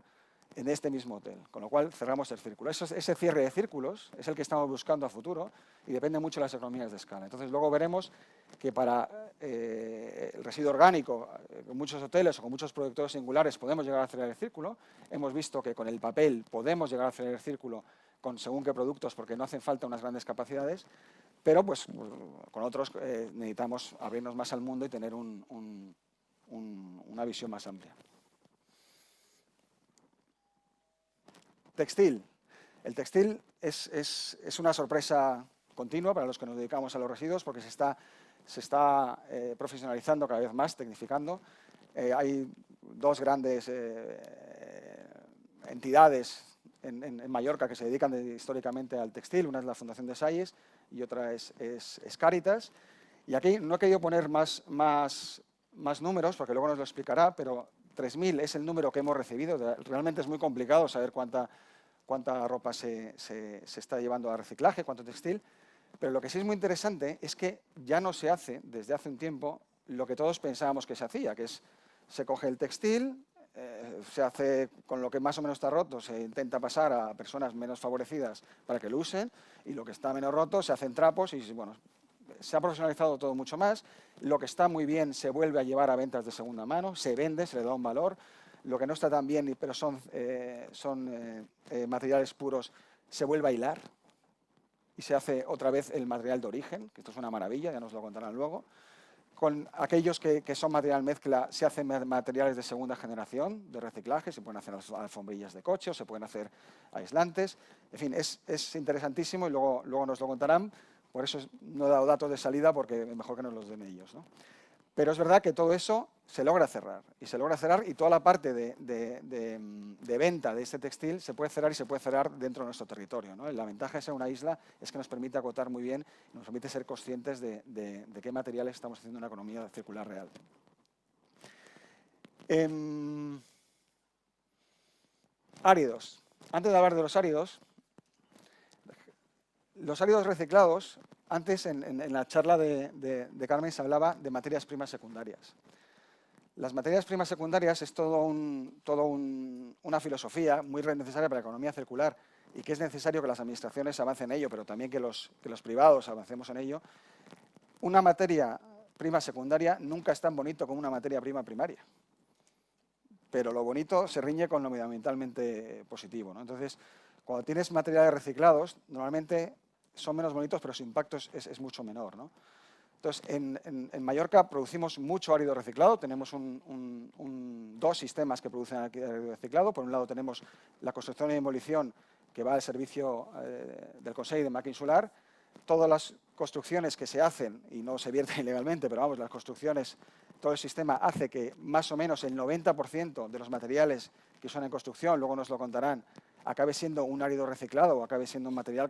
en este mismo hotel, con lo cual cerramos el círculo. Ese cierre de círculos es el que estamos buscando a futuro y depende mucho de las economías de escala. Entonces luego veremos que para el residuo orgánico, con muchos hoteles o con muchos productores singulares podemos llegar a cerrar el círculo. Hemos visto que con el papel podemos llegar a cerrar el círculo con según qué productos porque no hacen falta unas grandes capacidades, pero pues con otros necesitamos abrirnos más al mundo y tener una visión más amplia. Textil. El textil es una sorpresa continua para los que nos dedicamos a los residuos porque se está se está profesionalizando cada vez más, tecnificando. Hay dos grandes entidades en Mallorca que se dedican históricamente al textil. Una es la Fundación de Salles y otra es Cáritas. Y aquí no he querido poner más números, porque luego nos lo explicará, pero 3.000 es el número que hemos recibido. Realmente es muy complicado saber cuánta ropa se está llevando a reciclaje, cuánto textil. Pero lo que sí es muy interesante es que ya no se hace, desde hace un tiempo, lo que todos pensábamos que se hacía, que es se coge el textil, se hace con lo que más o menos está roto, se intenta pasar a personas menos favorecidas para que lo usen, y lo que está menos roto se hacen trapos y, bueno, se ha profesionalizado todo mucho más. Lo que está muy bien se vuelve a llevar a ventas de segunda mano, se vende, se le da un valor. Lo que no está tan bien, pero son materiales puros, se vuelve a hilar y se hace otra vez el material de origen, que esto es una maravilla, ya nos lo contarán luego. Con aquellos que son material mezcla, se hacen materiales de segunda generación de reciclaje, se pueden hacer alfombrillas de coche, o se pueden hacer aislantes. En fin, es interesantísimo y luego nos lo contarán. Por eso no he dado datos de salida, porque es mejor que nos los den ellos, ¿no? Pero es verdad que todo eso se logra cerrar, y toda la parte de venta de este textil se puede cerrar, y se puede cerrar dentro de nuestro territorio, ¿no? La ventaja de ser una isla es que nos permite acotar muy bien, nos permite ser conscientes de qué materiales estamos haciendo una economía circular real. Áridos. Antes de hablar de los áridos reciclados, antes en la charla de Carmen se hablaba de materias primas secundarias. Las materias primas secundarias es una filosofía muy necesaria para la economía circular, y que es necesario que las administraciones avancen en ello, pero también que los privados avancemos en ello. Una materia prima secundaria nunca es tan bonito como una materia prima primaria, pero lo bonito se riñe con lo medioambientalmente positivo, ¿no? Entonces, cuando tienes materiales reciclados, normalmente son menos bonitos, pero su impacto es mucho menor, ¿no? Entonces, en Mallorca producimos mucho árido reciclado. Tenemos dos sistemas que producen árido reciclado. Por un lado tenemos la construcción y demolición, que va al servicio del Consell de Màquina Insular. Todas las construcciones que se hacen, y no se vierten ilegalmente, pero vamos, las construcciones, todo el sistema hace que más o menos el 90% de los materiales que usan en construcción, luego nos lo contarán, acabe siendo un árido reciclado o acabe siendo un metal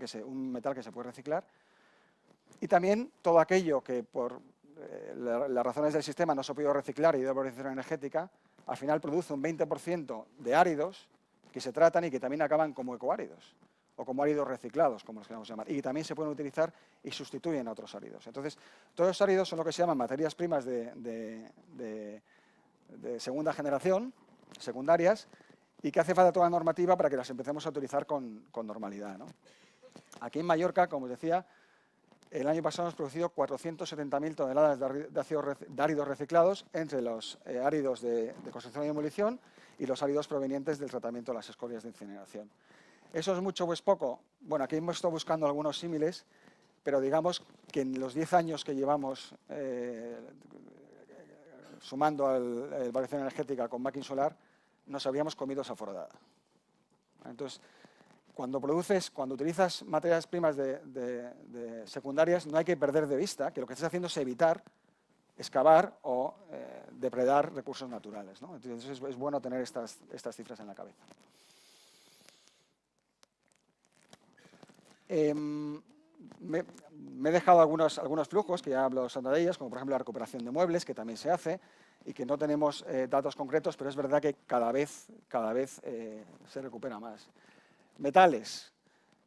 que se puede reciclar. Y también todo aquello que por las razones del sistema no se ha podido reciclar y de valorización energética, al final produce un 20% de áridos que se tratan y que también acaban como ecoáridos o como áridos reciclados, como los queramos llamar, y que también se pueden utilizar y sustituyen a otros áridos. Entonces, todos los áridos son lo que se llaman materias primas de segunda generación, secundarias, y que hace falta toda la normativa para que las empecemos a utilizar con normalidad, ¿no? Aquí en Mallorca, como os decía, el año pasado hemos producido 470.000 toneladas de áridos reciclados, entre los áridos de construcción y demolición y los áridos provenientes del tratamiento de las escorias de incineración. ¿Eso es mucho o es poco? Bueno, aquí hemos estado buscando algunos símiles, pero digamos que en los 10 años que llevamos sumando a la valorización energética con Màquina Insular, nos habríamos comido esa foradada. Entonces, cuando utilizas materias primas de secundarias, no hay que perder de vista que lo que estás haciendo es evitar excavar o depredar recursos naturales, ¿no? Entonces es bueno tener estas cifras en la cabeza. Me he dejado algunos flujos, que ya hablo de ellas, como por ejemplo la recuperación de muebles, que también se hace, y que no tenemos datos concretos, pero es verdad que cada vez se recupera más. Metales.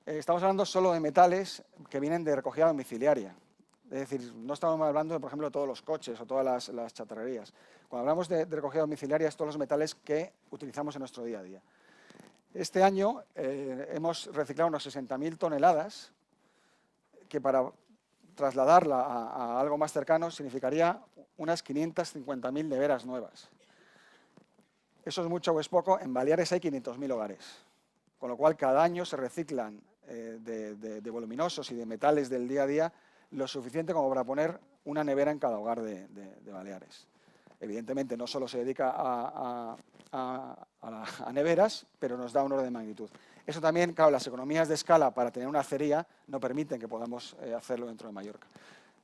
Estamos hablando solo de metales que vienen de recogida domiciliaria. Es decir, no estamos hablando, por ejemplo, de todos los coches o todas las chatarrerías. Cuando hablamos de recogida domiciliaria, es todos los metales que utilizamos en nuestro día a día. Este año hemos reciclado unas 60.000 toneladas, que para trasladarla a algo más cercano significaría unas 550.000 neveras nuevas. Eso es mucho o es poco. En Baleares hay 500.000 hogares, con lo cual cada año se reciclan de voluminosos y de metales del día a día lo suficiente como para poner una nevera en cada hogar de Baleares. Evidentemente no solo se dedica a neveras, pero nos da un orden de magnitud. Eso también, claro, las economías de escala para tener una acería no permiten que podamos hacerlo dentro de Mallorca.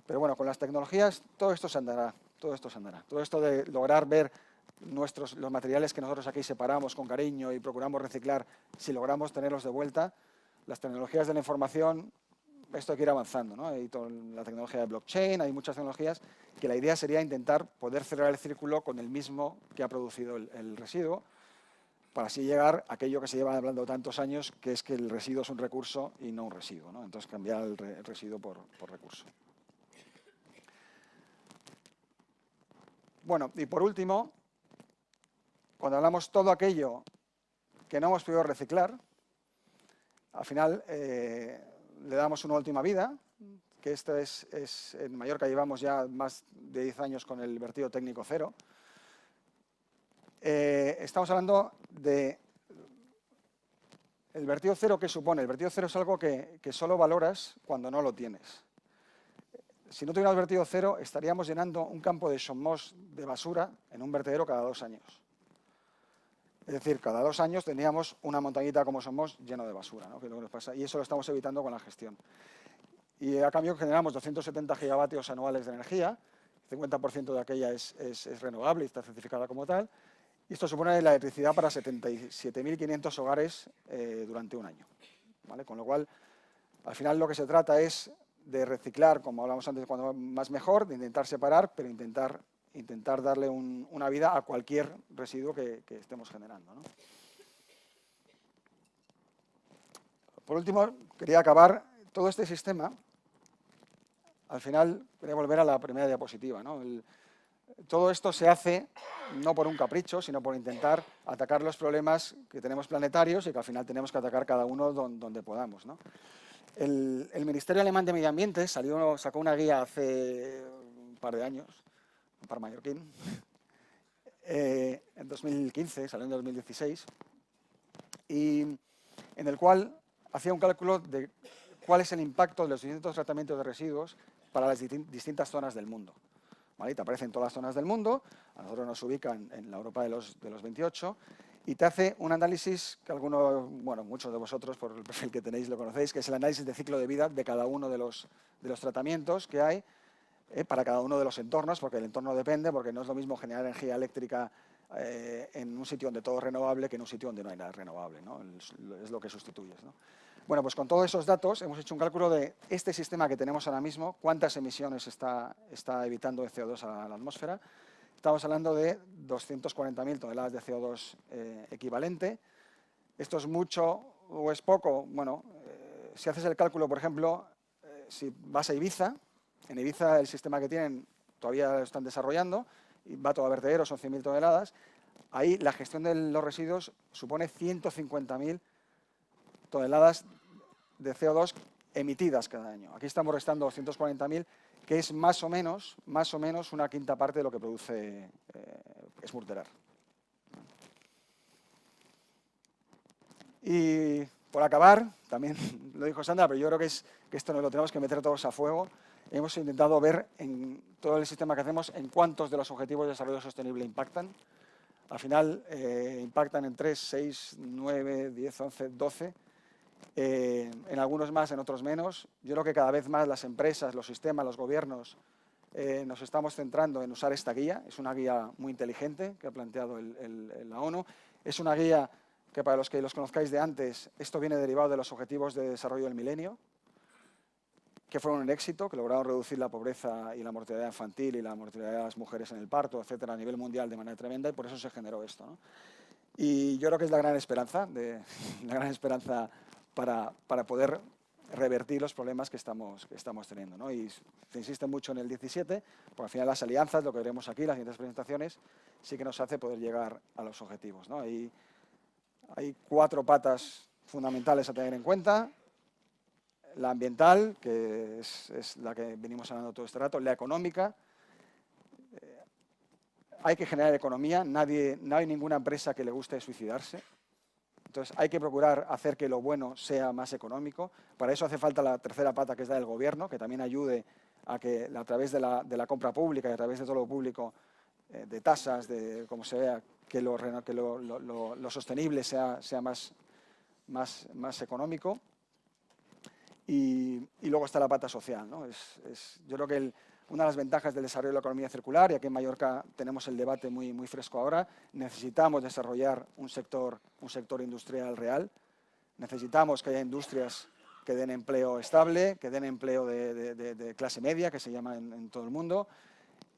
Pero bueno, con las tecnologías todo esto se andará, todo esto se andará. Todo esto de lograr ver los materiales que nosotros aquí separamos con cariño y procuramos reciclar, si logramos tenerlos de vuelta, las tecnologías de la información, esto hay que ir avanzando, ¿no? Hay toda la tecnología de blockchain, hay muchas tecnologías que la idea sería intentar poder cerrar el círculo con el mismo que ha producido el residuo, para así llegar a aquello que se lleva hablando tantos años, que es que el residuo es un recurso y no un residuo, ¿no? Entonces cambiar el residuo por recurso. Bueno, y por último, cuando hablamos todo aquello que no hemos podido reciclar, al final le damos una última vida, que esto es en Mallorca llevamos ya más de 10 años con el vertido técnico cero. Estamos hablando de el vertido cero. ¿Qué supone? El vertido cero es algo que solo valoras cuando no lo tienes. Si no tuviéramos vertido cero, estaríamos llenando un campo de Somos de basura en un vertedero cada 2 años. Es decir, cada 2 años teníamos una montañita como Somos lleno de basura, ¿no? Que es lo que nos pasa. Y eso lo estamos evitando con la gestión. Y a cambio generamos 270 gigavatios anuales de energía, 50% de aquella es renovable y está certificada como tal. Y esto supone la electricidad para 77.500 hogares durante un año, ¿vale? Con lo cual, al final lo que se trata es de reciclar, como hablamos antes, cuando más mejor, de intentar separar, pero intentar darle una vida a cualquier residuo que estemos generando, ¿no? Por último, quería acabar todo este sistema. Al final, quería volver a la primera diapositiva, ¿no? Todo esto se hace no por un capricho, sino por intentar atacar los problemas que tenemos planetarios y que al final tenemos que atacar cada uno donde podamos, ¿no? El Ministerio Alemán de Medio Ambiente sacó una guía hace un par de años, un par mallorquín, en 2015, salió en 2016, y en el cual hacía un cálculo de cuál es el impacto de los distintos tratamientos de residuos para las distintas zonas del mundo. ¿Vale? Y te aparecen todas las zonas del mundo, a nosotros nos ubican en la Europa de los 28, y te hace un análisis que muchos de vosotros, por el perfil que tenéis, lo conocéis, que es el análisis de ciclo de vida de cada uno de los tratamientos que hay para cada uno de los entornos, porque el entorno depende, porque no es lo mismo generar energía eléctrica en un sitio donde todo es renovable que en un sitio donde no hay nada renovable, ¿no? Es lo que sustituyes, ¿no? Bueno, pues con todos esos datos hemos hecho un cálculo de este sistema que tenemos ahora mismo, cuántas emisiones está evitando de CO2 a la atmósfera. Estamos hablando de 240.000 toneladas de CO2 equivalente. ¿Esto es mucho o es poco? Bueno, si haces el cálculo, por ejemplo, si vas a Ibiza, en Ibiza el sistema que tienen todavía lo están desarrollando, y va todo a vertederos, son 100.000 toneladas. Ahí la gestión de los residuos supone 150.000 toneladas de CO2 emitidas cada año. Aquí estamos restando 240.000, que es más o menos una quinta parte de lo que produce Smurterar. Y por acabar, también lo dijo Sandra, pero yo creo que esto nos lo tenemos que meter todos a fuego. Hemos intentado ver en todo el sistema que hacemos en cuántos de los objetivos de desarrollo sostenible impactan. Al final impactan en 3, 6, 9, 10, 11, 12. En algunos más, en otros menos. Yo creo que cada vez más las empresas, los sistemas, los gobiernos nos estamos centrando en usar esta guía. Es una guía muy inteligente que ha planteado la ONU. Es una guía que, para los que los conozcáis de antes, esto viene derivado de los Objetivos de Desarrollo del Milenio, que fueron un éxito, que lograron reducir la pobreza y la mortalidad infantil y la mortalidad de las mujeres en el parto, etcétera, a nivel mundial de manera tremenda, y por eso se generó esto, ¿no? Y yo creo que es la gran esperanza, para poder revertir los problemas que estamos teniendo, ¿no? Y se insiste mucho en el 17, porque al final las alianzas, lo que veremos aquí, las siguientes presentaciones, sí que nos hace poder llegar a los objetivos, ¿no? Hay 4 patas fundamentales a tener en cuenta. La ambiental, que es la que venimos hablando todo este rato, la económica. Hay que generar economía, no hay ninguna empresa que le guste suicidarse. Entonces hay que procurar hacer que lo bueno sea más económico. Para eso hace falta la tercera pata, que es la del gobierno, que también ayude a que a través de la compra pública y a través de todo lo público, de tasas, de como se vea, que lo sostenible sea más económico. y luego está la pata social, ¿no? Yo creo que una de las ventajas del desarrollo de la economía circular, y aquí en Mallorca tenemos el debate muy fresco ahora, necesitamos desarrollar un sector industrial real, necesitamos que haya industrias que den empleo estable, que den empleo de clase media, que se llama en todo el mundo,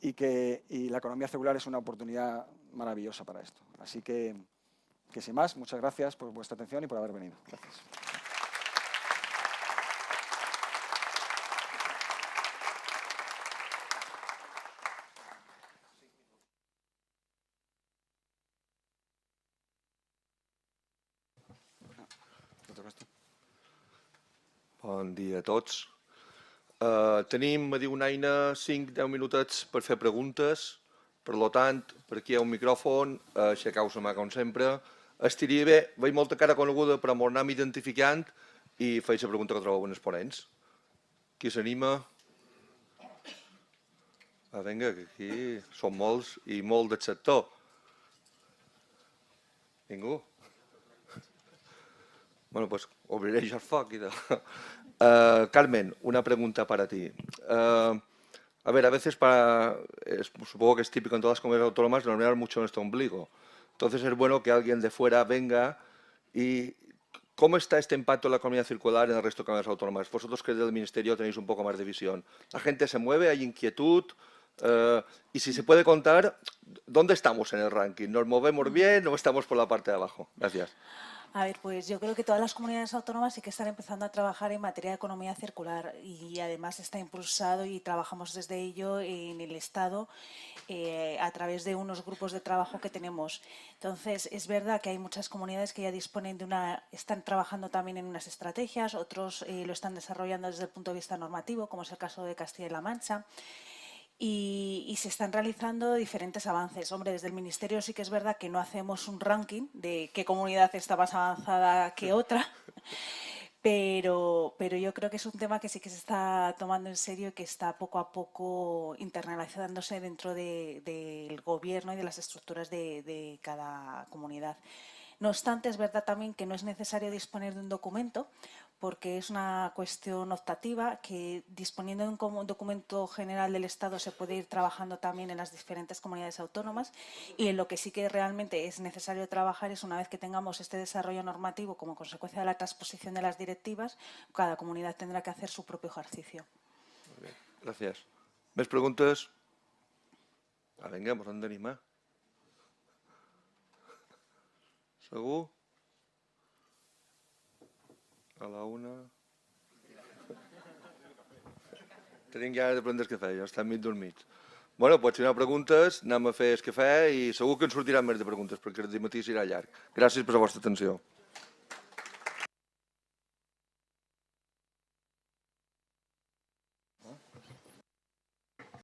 y la economía circular es una oportunidad maravillosa para esto. Así que sin más, muchas gracias por vuestra atención y por haber venido. Gracias. Bon dia a tots. Tenim, me diu Naina, 5-10 minutets per fer preguntes. Per tant, per aquí hi ha un micròfon, aixecau la mà com sempre. Estaria bé, veig molta cara coneguda, però m'ho anem identificant i faig la pregunta que trobeu en els ponents. Qui s'anima? Vinga, que aquí som molts i molt del sector. Ningú? Bueno, pues obriré yo el foc. Carmen, una pregunta para ti. A ver, a veces supongo que es típico en todas las comunidades autónomas normear mucho nuestro ombligo. Entonces es bueno que alguien de fuera venga y... ¿Cómo está este impacto de la economía circular en el resto de comunidades autónomas? Vosotros que desde el Ministerio tenéis un poco más de visión. ¿La gente se mueve? ¿Hay inquietud? Y si se puede contar, ¿dónde estamos en el ranking? ¿Nos movemos bien o estamos por la parte de abajo? Gracias. A ver, pues yo creo que todas las comunidades autónomas sí que están empezando a trabajar en materia de economía circular y además está impulsado y trabajamos desde ello en el Estado a través de unos grupos de trabajo que tenemos. Entonces, es verdad que hay muchas comunidades que ya disponen están trabajando también en unas estrategias, otros lo están desarrollando desde el punto de vista normativo, como es el caso de Castilla-La Mancha. Y se están realizando diferentes avances. Hombre, desde el Ministerio sí que es verdad que no hacemos un ranking de qué comunidad está más avanzada que otra, pero yo creo que es un tema que sí que se está tomando en serio y que está poco a poco internalizándose dentro del gobierno y de las estructuras de cada comunidad. No obstante, es verdad también que no es necesario disponer de un documento, porque es una cuestión optativa que disponiendo de un documento general del Estado se puede ir trabajando también en las diferentes comunidades autónomas y en lo que sí que realmente es necesario trabajar es una vez que tengamos este desarrollo normativo como consecuencia de la transposición de las directivas, cada comunidad tendrá que hacer su propio ejercicio. Muy bien, gracias. ¿Més preguntes? Vinga, ens hem d'animar. Segur? A la una... Tenim ganes de prendre el cafè, ja estem mig dormits. Bueno, doncs si no hi ha preguntes, anem a fer el cafè i segur que ens sortiran més de preguntes, perquè el matí serà llarg. Gràcies per la vostra atenció.